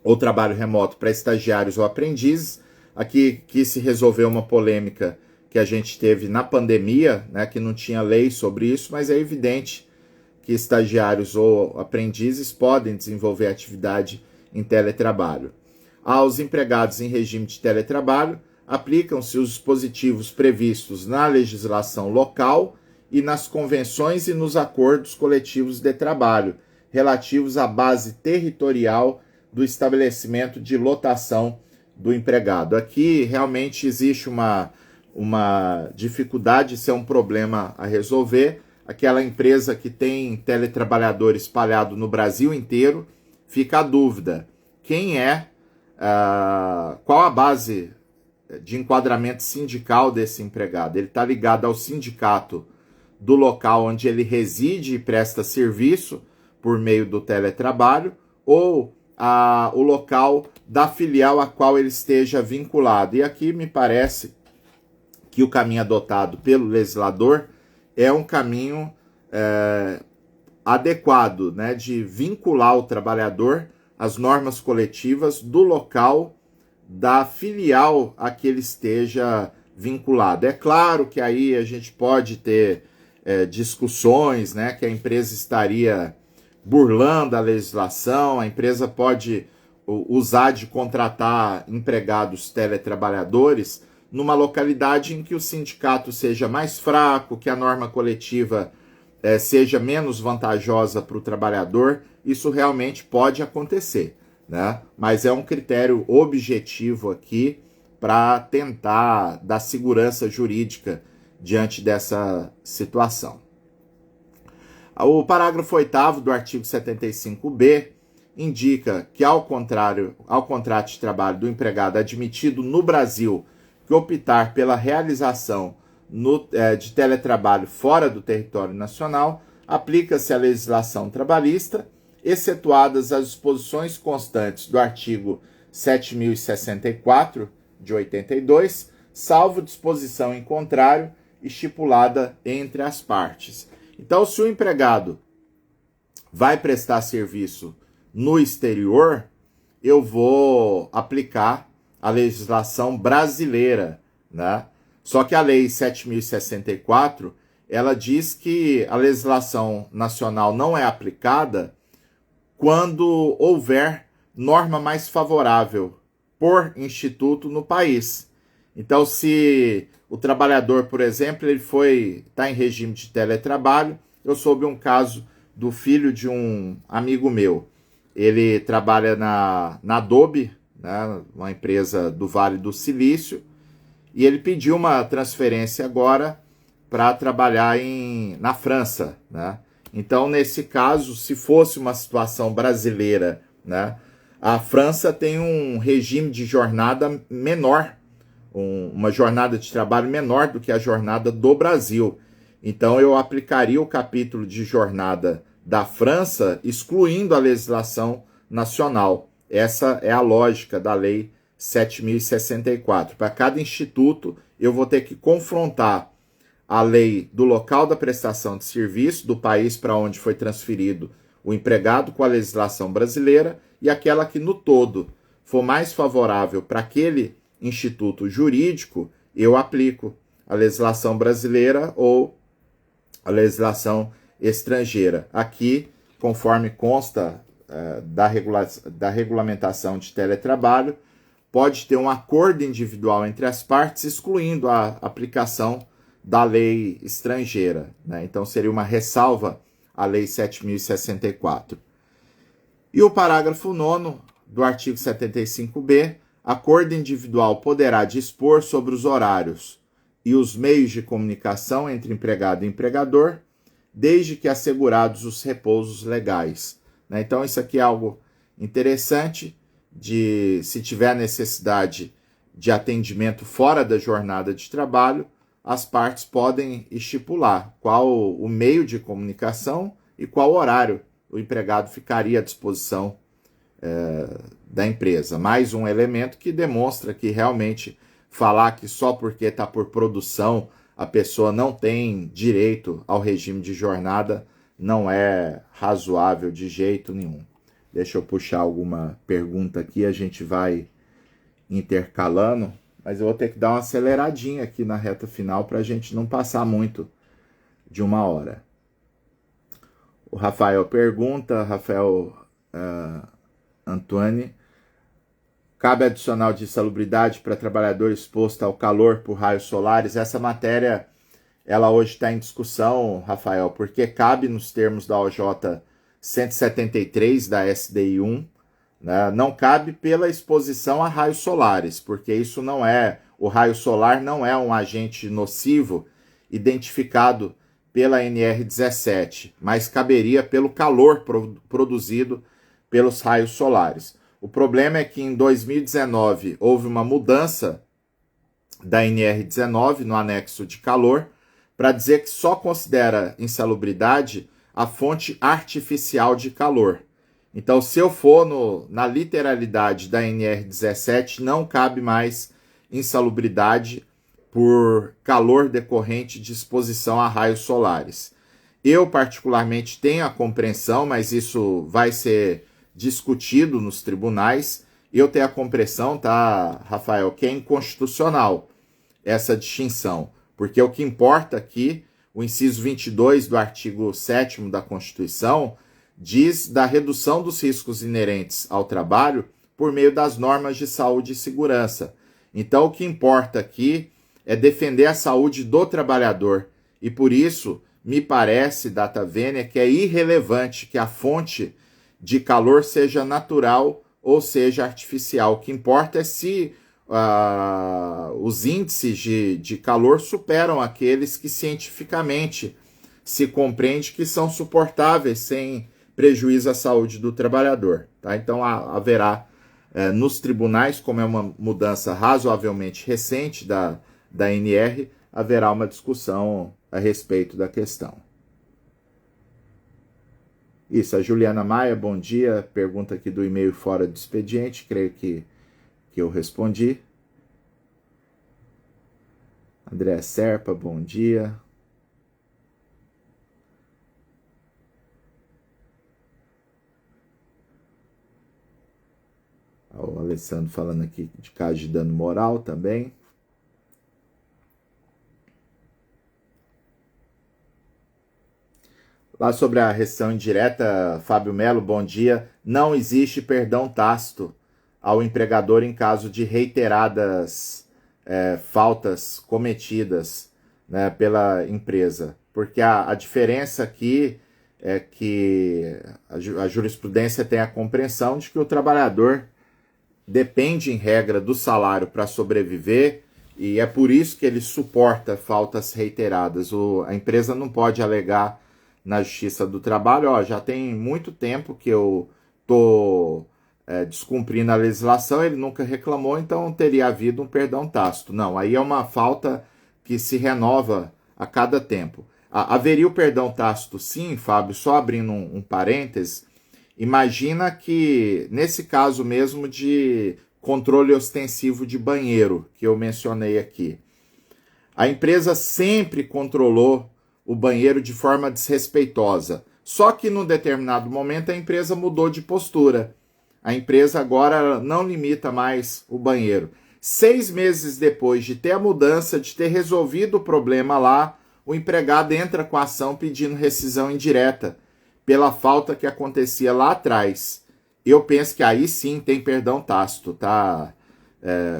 ou trabalho remoto para estagiários ou aprendizes. Aqui se resolveu uma polêmica que a gente teve na pandemia, né, que não tinha lei sobre isso, mas é evidente que estagiários ou aprendizes podem desenvolver atividade em teletrabalho. Aos empregados em regime de teletrabalho, aplicam-se os dispositivos previstos na legislação local e nas convenções e nos acordos coletivos de trabalho, relativos à base territorial do estabelecimento de lotação do empregado. Aqui realmente existe uma dificuldade, isso é um problema a resolver. Aquela empresa que tem teletrabalhador espalhado no Brasil inteiro, fica a dúvida, qual a base de enquadramento sindical desse empregado? Ele está ligado ao sindicato do local onde ele reside e presta serviço por meio do teletrabalho, ou o local da filial a qual ele esteja vinculado. E aqui me parece que o caminho adotado pelo legislador é um caminho adequado, né, de vincular o trabalhador às normas coletivas do local da filial a que ele esteja vinculado. É claro que aí a gente pode ter discussões, né, que a empresa estaria burlando a legislação, a empresa pode usar de contratar empregados teletrabalhadores numa localidade em que o sindicato seja mais fraco, que a norma coletiva seja menos vantajosa para o trabalhador. Isso realmente pode acontecer, né? Mas é um critério objetivo aqui para tentar dar segurança jurídica diante dessa situação. O parágrafo 8º do artigo 75b indica que, ao contrato de trabalho do empregado admitido no Brasil que optar pela realização de teletrabalho fora do território nacional, aplica-se a legislação trabalhista, excetuadas as disposições constantes do artigo 7.064 de 82, salvo disposição em contrário estipulada entre as partes. Então, se o empregado vai prestar serviço no exterior, eu vou aplicar a legislação brasileira, né? Só que a lei 7.064, ela diz que a legislação nacional não é aplicada quando houver norma mais favorável por instituto no país. Então, se o trabalhador, por exemplo, ele está em regime de teletrabalho, eu soube um caso do filho de um amigo meu. Ele trabalha na Adobe, né, uma empresa do Vale do Silício, e ele pediu uma transferência agora para trabalhar na França, né? Então, nesse caso, se fosse uma situação brasileira, né, a França tem um regime de jornada menor, uma jornada de trabalho menor do que a jornada do Brasil. Então, eu aplicaria o capítulo de jornada da França, excluindo a legislação nacional. Essa é a lógica da lei 7.064. Para cada instituto, eu vou ter que confrontar a lei do local da prestação de serviço, do país para onde foi transferido o empregado com a legislação brasileira e aquela que no todo for mais favorável para aquele instituto jurídico, eu aplico a legislação brasileira ou a legislação estrangeira. Aqui, conforme consta da regulamentação de teletrabalho, pode ter um acordo individual entre as partes, excluindo a aplicação da lei estrangeira, né? Então, seria uma ressalva à Lei 7.064. E o parágrafo 9º do artigo 75b, acordo individual poderá dispor sobre os horários e os meios de comunicação entre empregado e empregador, desde que assegurados os repousos legais, né? Então, isso aqui é algo interessante, se tiver necessidade de atendimento fora da jornada de trabalho, as partes podem estipular qual o meio de comunicação e qual horário o empregado ficaria à disposição da empresa. Mais um elemento que demonstra que realmente falar que só porque está por produção a pessoa não tem direito ao regime de jornada não é razoável de jeito nenhum. Deixa eu puxar alguma pergunta aqui, a gente vai intercalando, mas eu vou ter que dar uma aceleradinha aqui na reta final para a gente não passar muito de 1 hora. O Rafael pergunta, Antoine, cabe adicional de insalubridade para trabalhador exposto ao calor por raios solares? Essa matéria, ela hoje está em discussão, Rafael, porque cabe nos termos da OJ 173 da SDI 1, né? Não cabe pela exposição a raios solares, porque isso não é, o raio solar não é um agente nocivo identificado pela NR17, mas caberia pelo calor produzido pelos raios solares. O problema é que em 2019 houve uma mudança da NR19 no anexo de calor para dizer que só considera insalubridade a fonte artificial de calor. Então, se eu for na literalidade da NR17, não cabe mais insalubridade por calor decorrente de exposição a raios solares. Eu, particularmente, tenho a compreensão, mas isso vai ser discutido nos tribunais. Eu tenho a compreensão, tá, Rafael, que é inconstitucional essa distinção, porque o que importa aqui, o inciso 22 do artigo 7º da Constituição, diz da redução dos riscos inerentes ao trabalho por meio das normas de saúde e segurança. Então, o que importa aqui é defender a saúde do trabalhador. E por isso, me parece, data vênia, que é irrelevante que a fonte de calor seja natural ou seja artificial. O que importa é se os índices de calor superam aqueles que cientificamente se compreende que são suportáveis sem prejuízo à saúde do trabalhador. Tá? Então haverá nos tribunais, como é uma mudança razoavelmente recente da NR, haverá uma discussão a respeito da questão. Isso, a Juliana Maia, bom dia, pergunta aqui do e-mail fora do expediente, creio que eu respondi. André Serpa, bom dia. O Alessandro falando aqui de caso de dano moral também. Lá sobre a restrição indireta, Fábio Melo, bom dia. Não existe perdão tácito ao empregador em caso de reiteradas faltas cometidas, né, pela empresa. Porque a diferença aqui é que a jurisprudência tem a compreensão de que o trabalhador depende, em regra, do salário para sobreviver, e é por isso que ele suporta faltas reiteradas. A empresa não pode alegar na Justiça do Trabalho, já tem muito tempo que eu estou descumprindo a legislação, ele nunca reclamou, então teria havido um perdão tácito. Não, aí é uma falta que se renova a cada tempo. Haveria o perdão tácito sim, Fábio, só abrindo um parêntese. Imagina que, nesse caso mesmo de controle ostensivo de banheiro, que eu mencionei aqui, a empresa sempre controlou o banheiro de forma desrespeitosa. Só que num determinado momento a empresa mudou de postura. A empresa agora não limita mais o banheiro. 6 meses depois de ter a mudança, de ter resolvido o problema lá, o empregado entra com a ação pedindo rescisão indireta pela falta que acontecia lá atrás. Eu penso que aí sim tem perdão tácito, tá,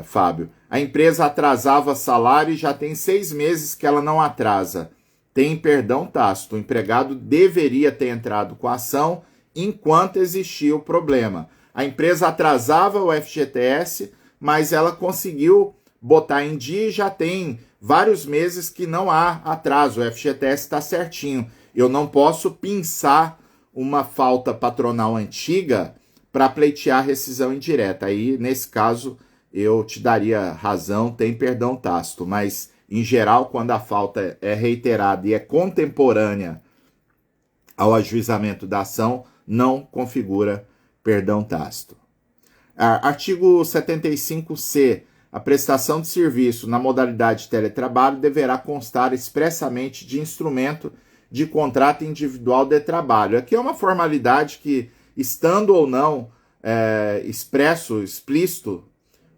Fábio? A empresa atrasava salário e já tem 6 meses que ela não atrasa. Tem perdão tácito. O empregado deveria ter entrado com a ação enquanto existia o problema. A empresa atrasava o FGTS, mas ela conseguiu botar em dia e já tem vários meses que não há atraso. O FGTS está certinho. Eu não posso pinçar uma falta patronal antiga para pleitear rescisão indireta. Aí, nesse caso, eu te daria razão, tem perdão tácito, mas em geral, quando a falta é reiterada e é contemporânea ao ajuizamento da ação, não configura perdão tácito. Artigo 75C. A prestação de serviço na modalidade de teletrabalho deverá constar expressamente de instrumento de contrato individual de trabalho. Aqui é uma formalidade que, estando ou não explícito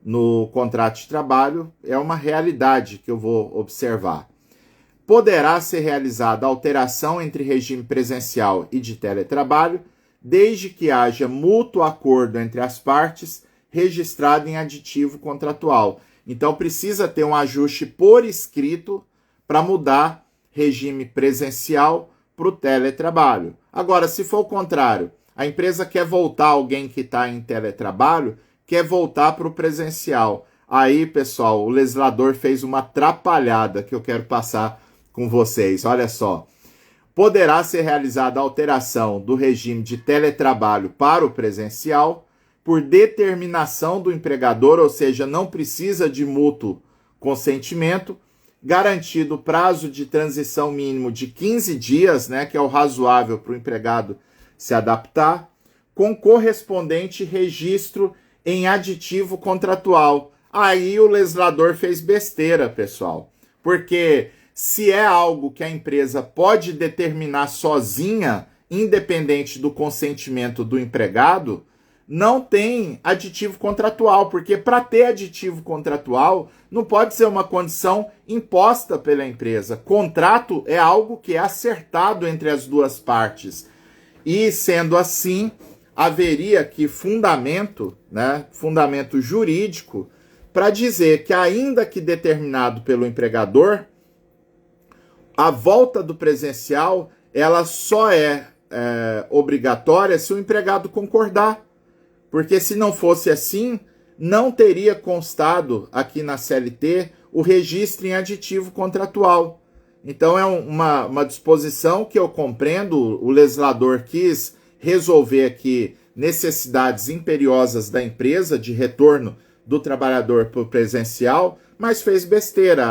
no contrato de trabalho, é uma realidade que eu vou observar. Poderá ser realizada alteração entre regime presencial e de teletrabalho, desde que haja mútuo acordo entre as partes, registrado em aditivo contratual. Então precisa ter um ajuste por escrito para mudar regime presencial para o teletrabalho. Agora, se for o contrário, a empresa quer voltar alguém que está em teletrabalho, quer voltar para o presencial. Aí, pessoal, o legislador fez uma atrapalhada que eu quero passar com vocês. Olha só. Poderá ser realizada a alteração do regime de teletrabalho para o presencial por determinação do empregador, ou seja, não precisa de mútuo consentimento, garantido prazo de transição mínimo de 15 dias, né, que é o razoável para o empregado se adaptar, com correspondente registro em aditivo contratual. Aí o legislador fez besteira, pessoal, porque se é algo que a empresa pode determinar sozinha, independente do consentimento do empregado, não tem aditivo contratual, porque para ter aditivo contratual não pode ser uma condição imposta pela empresa. Contrato é algo que é acertado entre as duas partes. E sendo assim, haveria aqui fundamento, né, fundamento jurídico para dizer que, ainda que determinado pelo empregador, a volta do presencial ela só é obrigatória se o empregado concordar. Porque se não fosse assim, não teria constado aqui na CLT o registro em aditivo contratual. Então é uma disposição que eu compreendo, o legislador quis resolver aqui necessidades imperiosas da empresa de retorno do trabalhador para o presencial, mas fez besteira.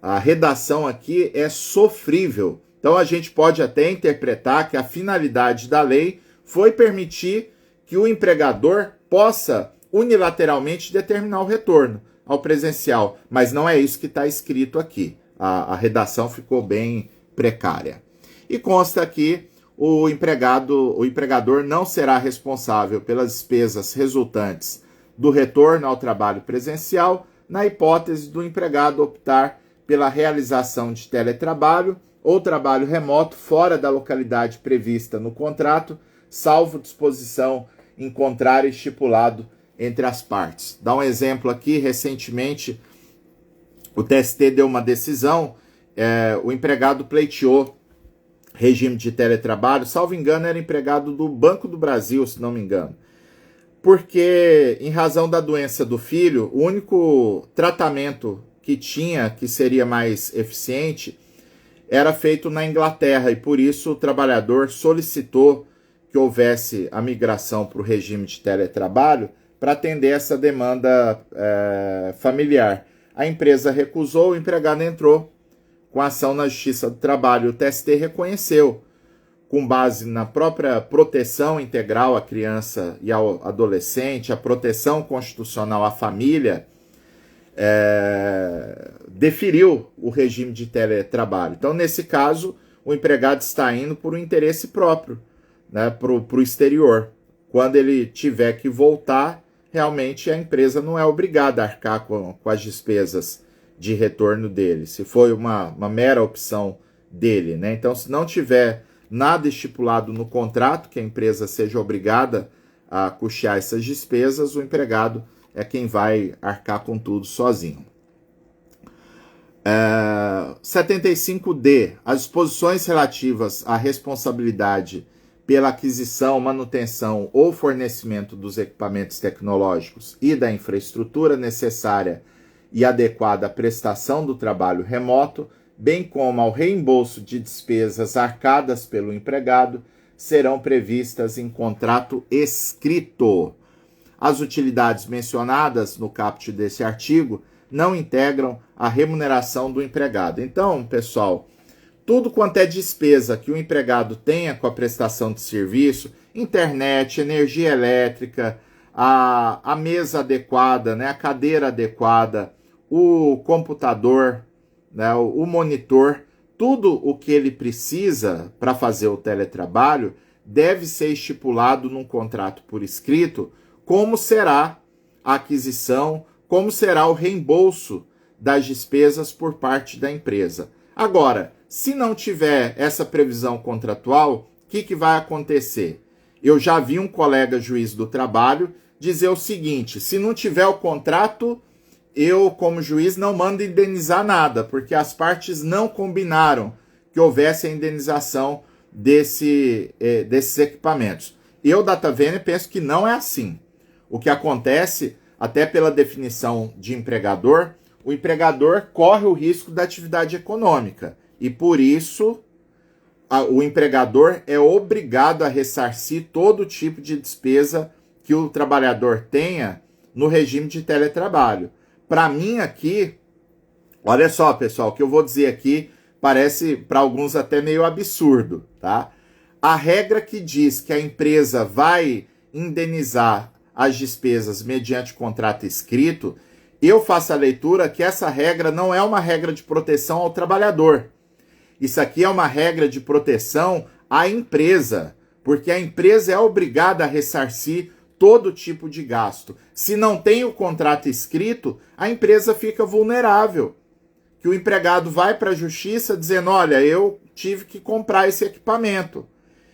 A redação aqui é sofrível. Então a gente pode até interpretar que a finalidade da lei foi permitir que o empregador possa unilateralmente determinar o retorno ao presencial, mas não é isso que está escrito aqui. A redação ficou bem precária. E consta que o empregador não será responsável pelas despesas resultantes do retorno ao trabalho presencial, na hipótese do empregado optar pela realização de teletrabalho ou trabalho remoto fora da localidade prevista no contrato, salvo disposição em contrário estipulado entre as partes. Dá um exemplo aqui, recentemente o TST deu uma decisão, o empregado pleiteou regime de teletrabalho, salvo engano era empregado do Banco do Brasil, se não me engano, porque em razão da doença do filho, o único tratamento que tinha, que seria mais eficiente, era feito na Inglaterra, e por isso o trabalhador solicitou que houvesse a migração para o regime de teletrabalho para atender essa demanda familiar. A empresa recusou, o empregado entrou com ação na Justiça do Trabalho. O TST reconheceu, com base na própria proteção integral à criança e ao adolescente, a proteção constitucional à família, deferiu o regime de teletrabalho. Então, nesse caso, o empregado está indo por um interesse próprio, né, para o exterior. Quando ele tiver que voltar, realmente a empresa não é obrigada a arcar com as despesas de retorno dele, se foi uma mera opção dele, né? Então, se não tiver nada estipulado no contrato que a empresa seja obrigada a custear essas despesas, o empregado é quem vai arcar com tudo sozinho. 75D. As disposições relativas à responsabilidade pela aquisição, manutenção ou fornecimento dos equipamentos tecnológicos e da infraestrutura necessária e adequada à prestação do trabalho remoto, bem como ao reembolso de despesas arcadas pelo empregado, serão previstas em contrato escrito. As utilidades mencionadas no caput desse artigo não integram a remuneração do empregado. Então, pessoal, tudo quanto é despesa que o empregado tenha com a prestação de serviço, internet, energia elétrica, a mesa adequada, né, a cadeira adequada, o computador, né, o monitor, tudo o que ele precisa para fazer o teletrabalho deve ser estipulado num contrato por escrito como será a aquisição, como será o reembolso das despesas por parte da empresa. Agora, se não tiver essa previsão contratual, o que vai acontecer? Eu já vi um colega juiz do trabalho dizer o seguinte: se não tiver o contrato, eu, como juiz, não mando indenizar nada, porque as partes não combinaram que houvesse a indenização desses equipamentos. Eu, DataVene, penso que não é assim. O que acontece, até pela definição de empregador, o empregador corre o risco da atividade econômica e, por isso, o empregador é obrigado a ressarcir todo tipo de despesa que o trabalhador tenha no regime de teletrabalho. Para mim aqui, olha só, pessoal, o que eu vou dizer aqui parece para alguns até meio absurdo, tá? A regra que diz que a empresa vai indenizar as despesas mediante contrato escrito, eu faço a leitura que essa regra não é uma regra de proteção ao trabalhador. Isso aqui é uma regra de proteção à empresa, porque a empresa é obrigada a ressarcir todo tipo de gasto. Se não tem o contrato escrito, a empresa fica vulnerável. Que o empregado vai para a justiça dizendo: olha, eu tive que comprar esse equipamento,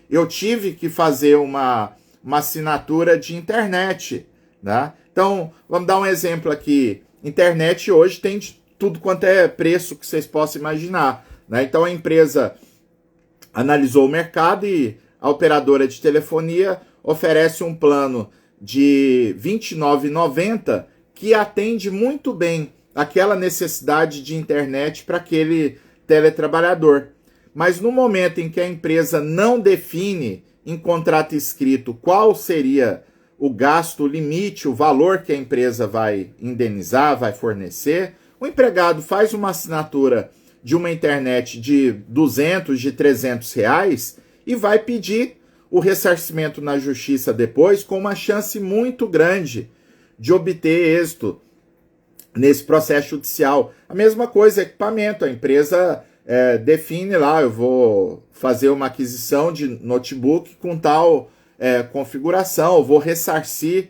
eu tive que fazer uma assinatura de internet, né? Então, vamos dar um exemplo aqui. Internet hoje tem de tudo quanto é preço que vocês possam imaginar, né? Então, a empresa analisou o mercado e a operadora de telefonia oferece um plano de R$ 29,90 que atende muito bem aquela necessidade de internet para aquele teletrabalhador. Mas no momento em que a empresa não define em contrato escrito qual seria o gasto, o limite, o valor que a empresa vai indenizar, vai fornecer, o empregado faz uma assinatura de uma internet de 200, de 300 reais e vai pedir o ressarcimento na justiça depois, com uma chance muito grande de obter êxito nesse processo judicial. A mesma coisa, equipamento, a empresa define lá: eu vou fazer uma aquisição de notebook com tal configuração, eu vou ressarcir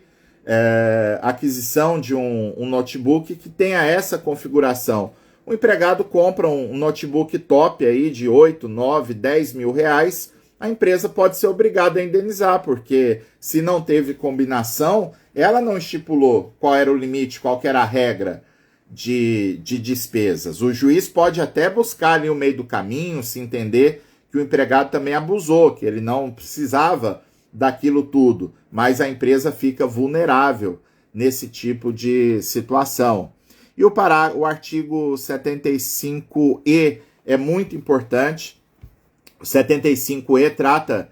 a aquisição de um notebook que tenha essa configuração. O empregado compra um notebook top aí de 8, 9, 10 mil reais, a empresa pode ser obrigada a indenizar, porque se não teve combinação, ela não estipulou qual era o limite, qual que era a regra de despesas. O juiz pode até buscar ali o meio do caminho, se entender que o empregado também abusou, que ele não precisava daquilo tudo, mas a empresa fica vulnerável nesse tipo de situação. E o artigo 75E é muito importante. O 75E trata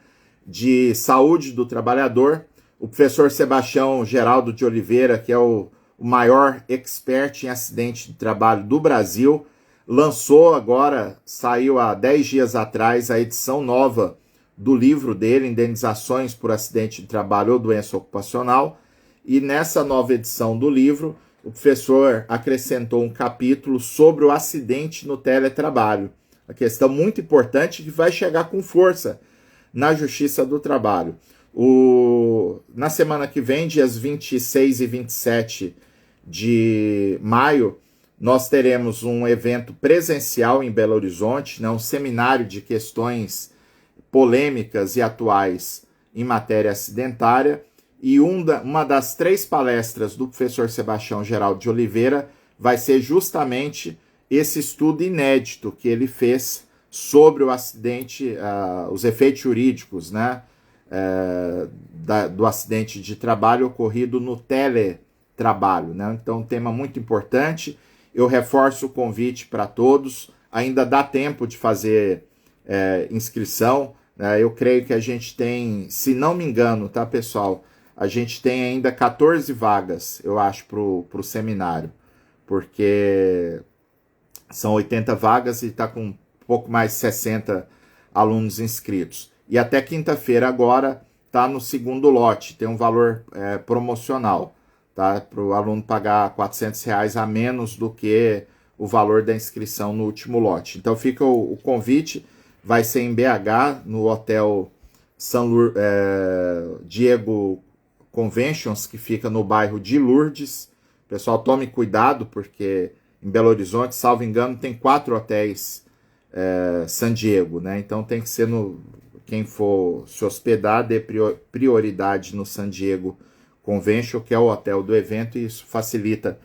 de saúde do trabalhador. O professor Sebastião Geraldo de Oliveira, que é o maior expert em acidente de trabalho do Brasil, lançou agora, saiu há 10 dias atrás, a edição nova do livro dele, Indenizações por Acidente de Trabalho ou Doença Ocupacional. E nessa nova edição do livro, o professor acrescentou um capítulo sobre o acidente no teletrabalho, Uma questão muito importante que vai chegar com força na Justiça do Trabalho. Na semana que vem, dias 26 e 27 de maio, nós teremos um evento presencial em Belo Horizonte, né, um seminário de questões polêmicas e atuais em matéria acidentária, e uma das 3 palestras do professor Sebastião Geraldo de Oliveira vai ser justamente esse estudo inédito que ele fez sobre o acidente, os efeitos jurídicos, né, do acidente de trabalho ocorrido no teletrabalho, né? Então, um tema muito importante. Eu reforço o convite para todos. Ainda dá tempo de fazer inscrição. Eu creio que a gente tem, se não me engano, tá, pessoal? A gente tem ainda 14 vagas, eu acho, para o seminário, porque são 80 vagas e está com um pouco mais de 60 alunos inscritos. E até quinta-feira agora está no segundo lote, tem um valor promocional, tá? Para o aluno pagar R$400 a menos do que o valor da inscrição no último lote. Então fica o convite, vai ser em BH, no Hotel Diego Conventions, que fica no bairro de Lourdes. Pessoal, tome cuidado, porque em Belo Horizonte, salvo engano, tem 4 hotéis San Diego, né? Então tem que ser quem for se hospedar, dê prioridade no San Diego Convention, que é o hotel do evento, e isso facilita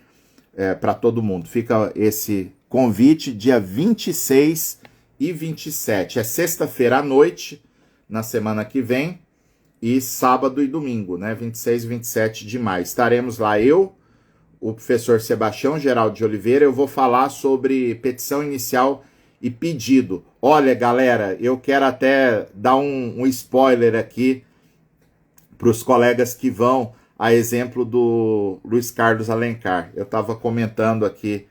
para todo mundo. Fica esse convite, dia 26 e 27. É sexta-feira à noite, na semana que vem, e sábado e domingo, né? 26 e 27 de maio. Estaremos lá o professor Sebastião Geraldo de Oliveira. Eu vou falar sobre petição inicial e pedido. Olha, galera, eu quero até dar um spoiler aqui para os colegas que vão, a exemplo do Luiz Carlos Alencar. Eu estava comentando aqui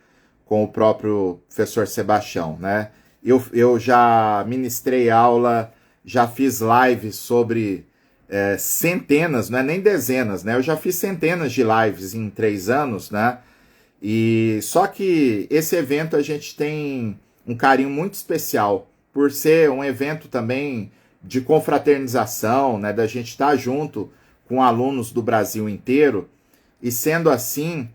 com o próprio professor Sebastião, né? Eu já ministrei aula, já fiz lives sobre centenas, não é nem dezenas, né? Eu já fiz centenas de lives em 3 anos, né? E só que esse evento a gente tem um carinho muito especial, por ser um evento também de confraternização, né? Da gente estar junto com alunos do Brasil inteiro. E sendo assim,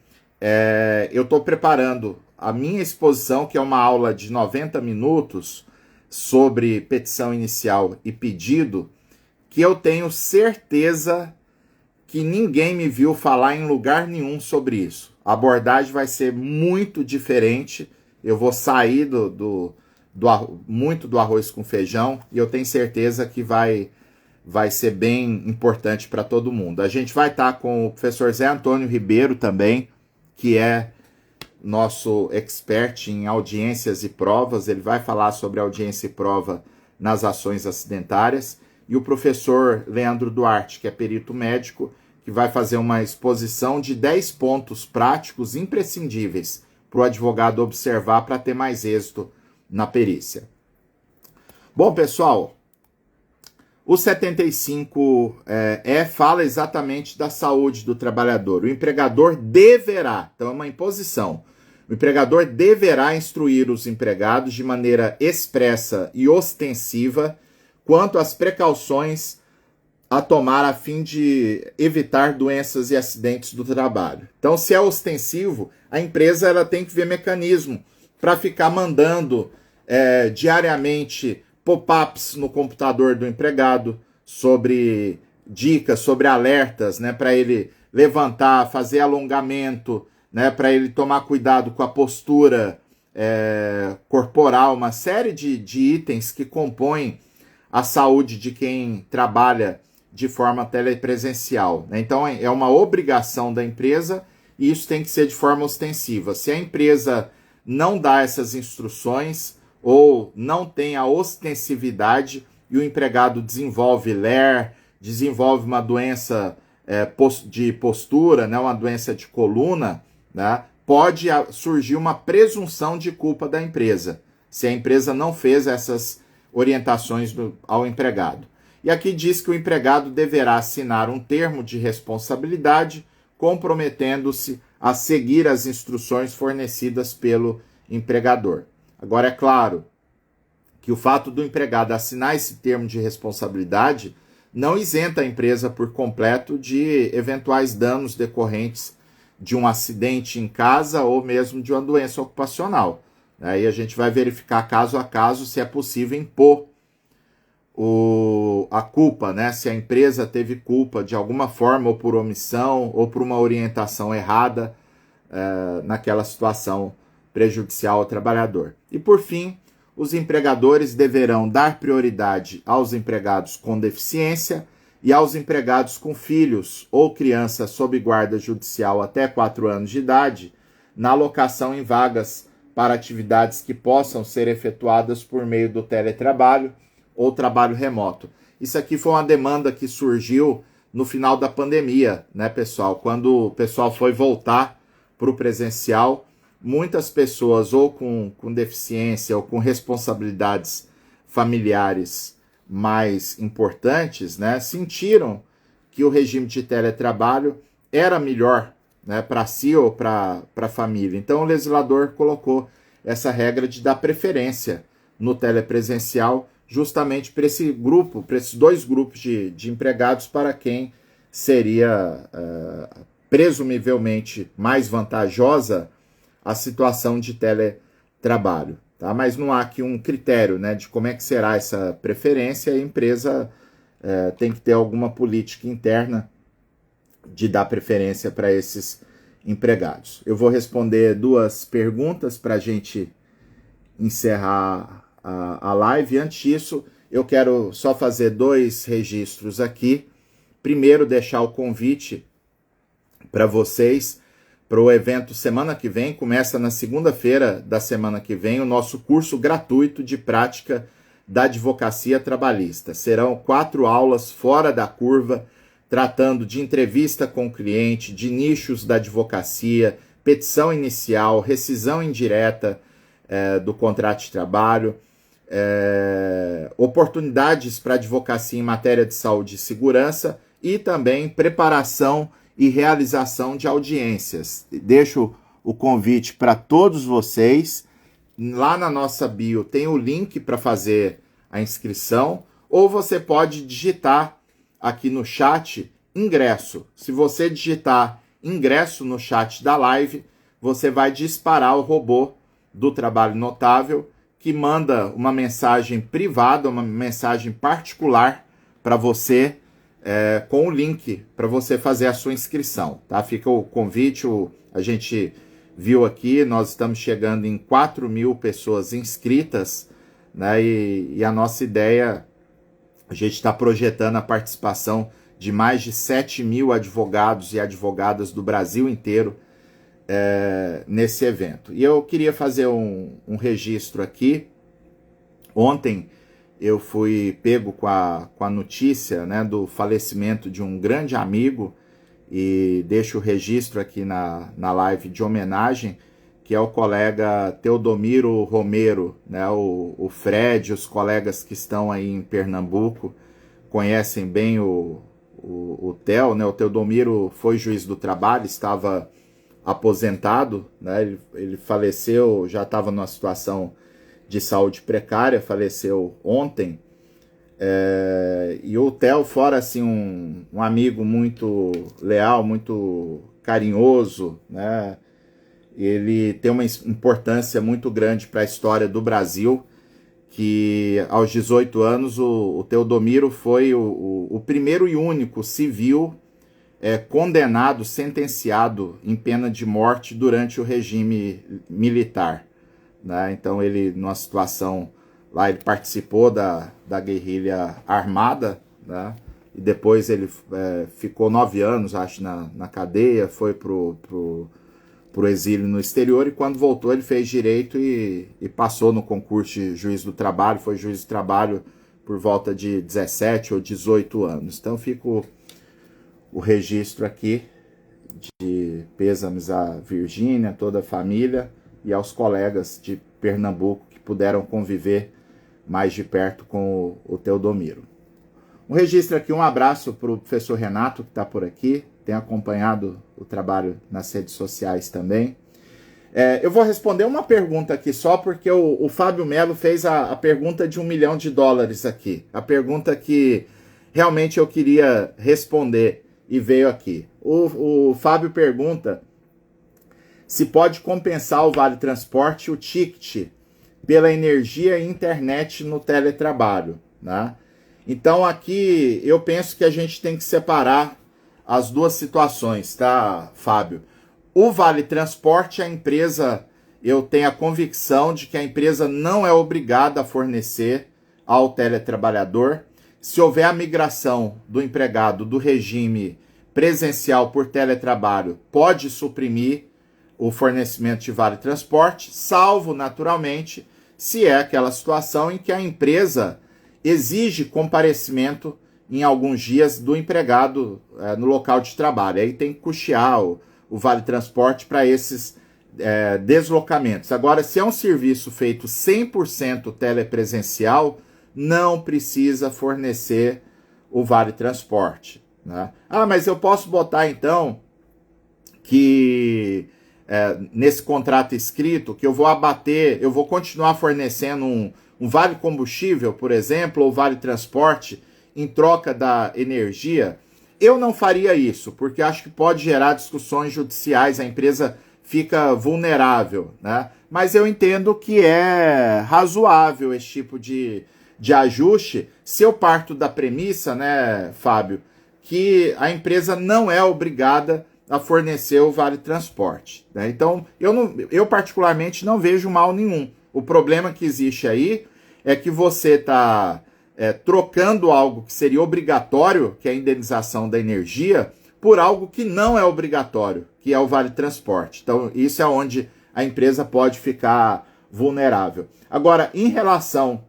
eu estou preparando a minha exposição, que é uma aula de 90 minutos sobre petição inicial e pedido, que eu tenho certeza que ninguém me viu falar em lugar nenhum sobre isso. A abordagem vai ser muito diferente. Eu vou sair muito do arroz com feijão, e eu tenho certeza que vai ser bem importante para todo mundo. A gente vai estar com o professor Zé Antônio Ribeiro também, que é nosso expert em audiências e provas. Ele vai falar sobre audiência e prova nas ações acidentárias. E o professor Leandro Duarte, que é perito médico, que vai fazer uma exposição de 10 pontos práticos imprescindíveis para o advogado observar para ter mais êxito na perícia. Bom, pessoal, o 75 fala exatamente da saúde do trabalhador. O empregador deverá, então é uma imposição, o empregador deverá instruir os empregados de maneira expressa e ostensiva quanto às precauções a tomar a fim de evitar doenças e acidentes do trabalho. Então, se é ostensivo, a empresa ela tem que ver mecanismo para ficar mandando diariamente pop-ups no computador do empregado sobre dicas, sobre alertas, né, para ele levantar, fazer alongamento, né, para ele tomar cuidado com a postura corporal, uma série de itens que compõem a saúde de quem trabalha de forma telepresencial, né? Então é uma obrigação da empresa, e isso tem que ser de forma ostensiva. Se a empresa não dá essas instruções ou não tem a ostensividade e o empregado desenvolve LER, desenvolve uma doença de postura, né, uma doença de coluna, né, pode surgir uma presunção de culpa da empresa, se a empresa não fez essas orientações ao empregado. E aqui diz que o empregado deverá assinar um termo de responsabilidade comprometendo-se a seguir as instruções fornecidas pelo empregador. Agora, é claro, que o fato do empregado assinar esse termo de responsabilidade não isenta a empresa por completo de eventuais danos decorrentes de um acidente em casa ou mesmo de uma doença ocupacional. Aí a gente vai verificar caso a caso se é possível impor a culpa, né? Se a empresa teve culpa de alguma forma, ou por omissão, ou por uma orientação errada naquela situação prejudicial ao trabalhador. E por fim, os empregadores deverão dar prioridade aos empregados com deficiência e aos empregados com filhos ou crianças sob guarda judicial até 4 anos de idade na alocação em vagas para atividades que possam ser efetuadas por meio do teletrabalho ou trabalho remoto. Isso aqui foi uma demanda que surgiu no final da pandemia, né, pessoal? Quando o pessoal foi voltar para o presencial, muitas pessoas ou com deficiência ou com responsabilidades familiares mais importantes, né, sentiram que o regime de teletrabalho era melhor, né, para si ou para a família. Então o legislador colocou essa regra de dar preferência no telepresencial justamente para esse grupo, para esses dois grupos de empregados para quem seria presumivelmente mais vantajosa a situação de teletrabalho. Tá? Mas não há aqui um critério, né, de como é que será essa preferência. A empresa tem que ter alguma política interna de dar preferência para esses empregados. Eu vou responder 2 perguntas para a gente encerrar a live. Antes disso, eu quero só fazer 2 registros aqui. Primeiro, deixar o convite para vocês para o evento semana que vem. Começa na segunda-feira da semana que vem o nosso curso gratuito de prática da advocacia trabalhista. Serão 4 aulas fora da curva, tratando de entrevista com o cliente, de nichos da advocacia, petição inicial, rescisão indireta do contrato de trabalho, oportunidades para advocacia em matéria de saúde e segurança e também preparação e realização de audiências. Deixo o convite para todos vocês. Lá na nossa bio tem o link para fazer a inscrição, ou você pode digitar aqui no chat ingresso. Se você digitar ingresso no chat da live, você vai disparar o robô do Trabalho Notável, que manda uma mensagem privada, uma mensagem particular para você, com o link para você fazer a sua inscrição. Tá? Fica o convite, a gente viu aqui, nós estamos chegando em 4.000 pessoas inscritas, né? E a nossa ideia, a gente está projetando a participação de mais de 7.000 advogados e advogadas do Brasil inteiro nesse evento. E eu queria fazer um registro aqui. Ontem eu fui pego com a notícia, né, do falecimento de um grande amigo, e deixo o registro aqui na live de homenagem, que é o colega Teodomiro Romero, né, o Fred, os colegas que estão aí em Pernambuco conhecem bem o Theo, né? O Teodomiro foi juiz do trabalho, estava aposentado, né? Ele faleceu, já estava numa situação de saúde precária, faleceu ontem. E o Theo, fora assim, um amigo muito leal, muito carinhoso, né? Ele tem uma importância muito grande para a história do Brasil, que aos 18 anos o Teodomiro foi o primeiro e único civil condenado, sentenciado em pena de morte durante o regime militar, né? Então ele, numa situação lá, ele participou da guerrilha armada, né? E depois ele ficou 9 anos, acho, na cadeia, foi pro exílio no exterior, e quando voltou ele fez direito e passou no concurso de juiz do trabalho, foi juiz do trabalho por volta de 17 ou 18 anos. Então fica o registro aqui de pêsames a Virgínia, toda a família, e aos colegas de Pernambuco que puderam conviver mais de perto com o Teodomiro. Um registro aqui, um abraço para o professor Renato, que está por aqui, tem acompanhado o trabalho nas redes sociais também. Eu vou responder uma pergunta aqui só, porque o Fábio Melo fez a pergunta de $1 milhão aqui. A pergunta que realmente eu queria responder e veio aqui. O Fábio pergunta se pode compensar o Vale Transporte, o ticket, pela energia e internet no teletrabalho, né? Então aqui eu penso que a gente tem que separar as duas situações, tá, Fábio? O Vale Transporte, a empresa, eu tenho a convicção de que a empresa não é obrigada a fornecer ao teletrabalhador. Se houver a migração do empregado do regime presencial por teletrabalho, pode suprimir o fornecimento de Vale Transporte, salvo, naturalmente, se é aquela situação em que a empresa exige comparecimento em alguns dias do empregado no local de trabalho. Aí tem que custear o Vale Transporte para esses deslocamentos. Agora, se é um serviço feito 100% telepresencial, não precisa fornecer o Vale Transporte, né? Ah, mas eu posso botar então que nesse contrato escrito que eu vou abater, eu vou continuar fornecendo um Vale Combustível, por exemplo, ou Vale Transporte em troca da energia. Eu não faria isso, porque acho que pode gerar discussões judiciais, a empresa fica vulnerável, né? Mas eu entendo que é razoável esse tipo de ajuste, se eu parto da premissa, né, Fábio, que a empresa não é obrigada a fornecer o Vale Transporte, né? Então, eu particularmente não vejo mal nenhum. O problema que existe aí é que você está trocando algo que seria obrigatório, que é a indenização da energia, por algo que não é obrigatório, que é o Vale Transporte. Então, isso é onde a empresa pode ficar vulnerável. Agora, em relação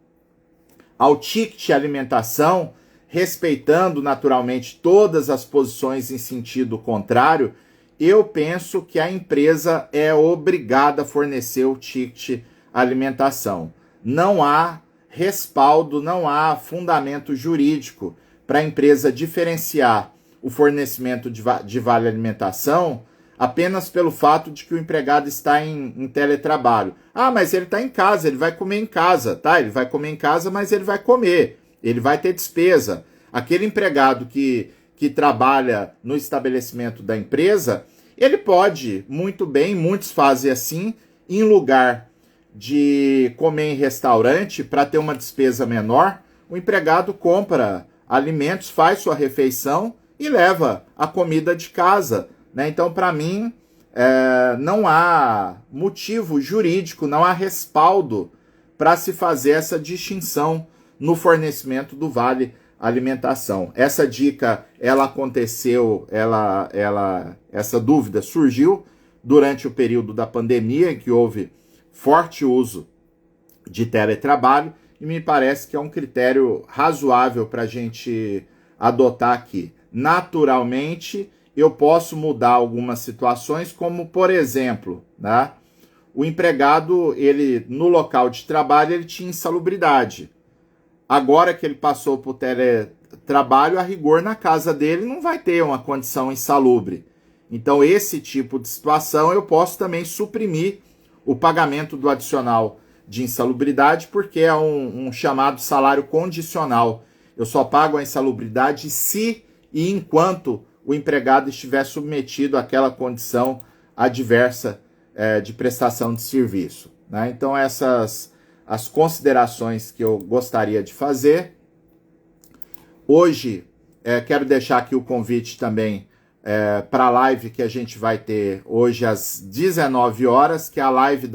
ao ticket alimentação, respeitando naturalmente todas as posições em sentido contrário, eu penso que a empresa é obrigada a fornecer o ticket alimentação. Não há respaldo, não há fundamento jurídico para a empresa diferenciar o fornecimento de vale alimentação apenas pelo fato de que o empregado está em teletrabalho. Ah, mas ele está em casa, ele vai comer em casa, tá? Ele vai comer em casa, mas ele vai comer, ele vai ter despesa. Aquele empregado que trabalha no estabelecimento da empresa, ele pode, muito bem, muitos fazem assim, em lugar de comer em restaurante para ter uma despesa menor, o empregado compra alimentos, faz sua refeição e leva a comida de casa, né? Então, para mim, não há motivo jurídico, não há respaldo para se fazer essa distinção no fornecimento do Vale Alimentação. Essa dica, ela aconteceu, essa dúvida surgiu durante o período da pandemia, em que houve forte uso de teletrabalho, e me parece que é um critério razoável para a gente adotar aqui. Naturalmente, eu posso mudar algumas situações, como, por exemplo, né, o empregado, ele no local de trabalho, ele tinha insalubridade. Agora que ele passou para o teletrabalho, a rigor na casa dele não vai ter uma condição insalubre. Então, esse tipo de situação eu posso também suprimir o pagamento do adicional de insalubridade, porque é um chamado salário condicional. Eu só pago a insalubridade se e enquanto o empregado estiver submetido àquela condição adversa de prestação de serviço, né? Então, essas as considerações que eu gostaria de fazer. Hoje, quero deixar aqui o convite também para a live que a gente vai ter hoje às 19 horas, que é a live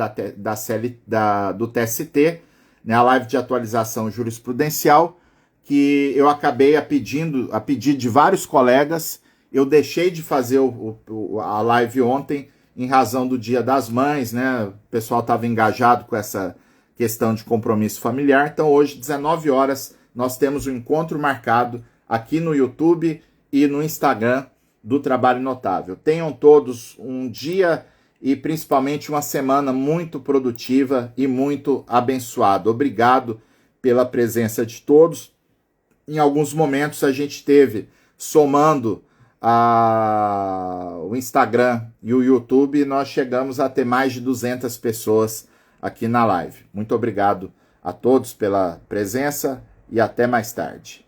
do TST, né, a live de atualização jurisprudencial, que eu acabei a pedido de vários colegas. Eu deixei de fazer a live ontem em razão do Dia das Mães, né? O pessoal estava engajado com essa questão de compromisso familiar. Então hoje, 19 horas, nós temos um encontro marcado aqui no YouTube e no Instagram do Trabalho Notável. Tenham todos um dia e principalmente uma semana muito produtiva e muito abençoada. Obrigado pela presença de todos. Em alguns momentos a gente teve, somando o Instagram e o YouTube, nós chegamos a ter mais de 200 pessoas aqui na live. Muito obrigado a todos pela presença e até mais tarde.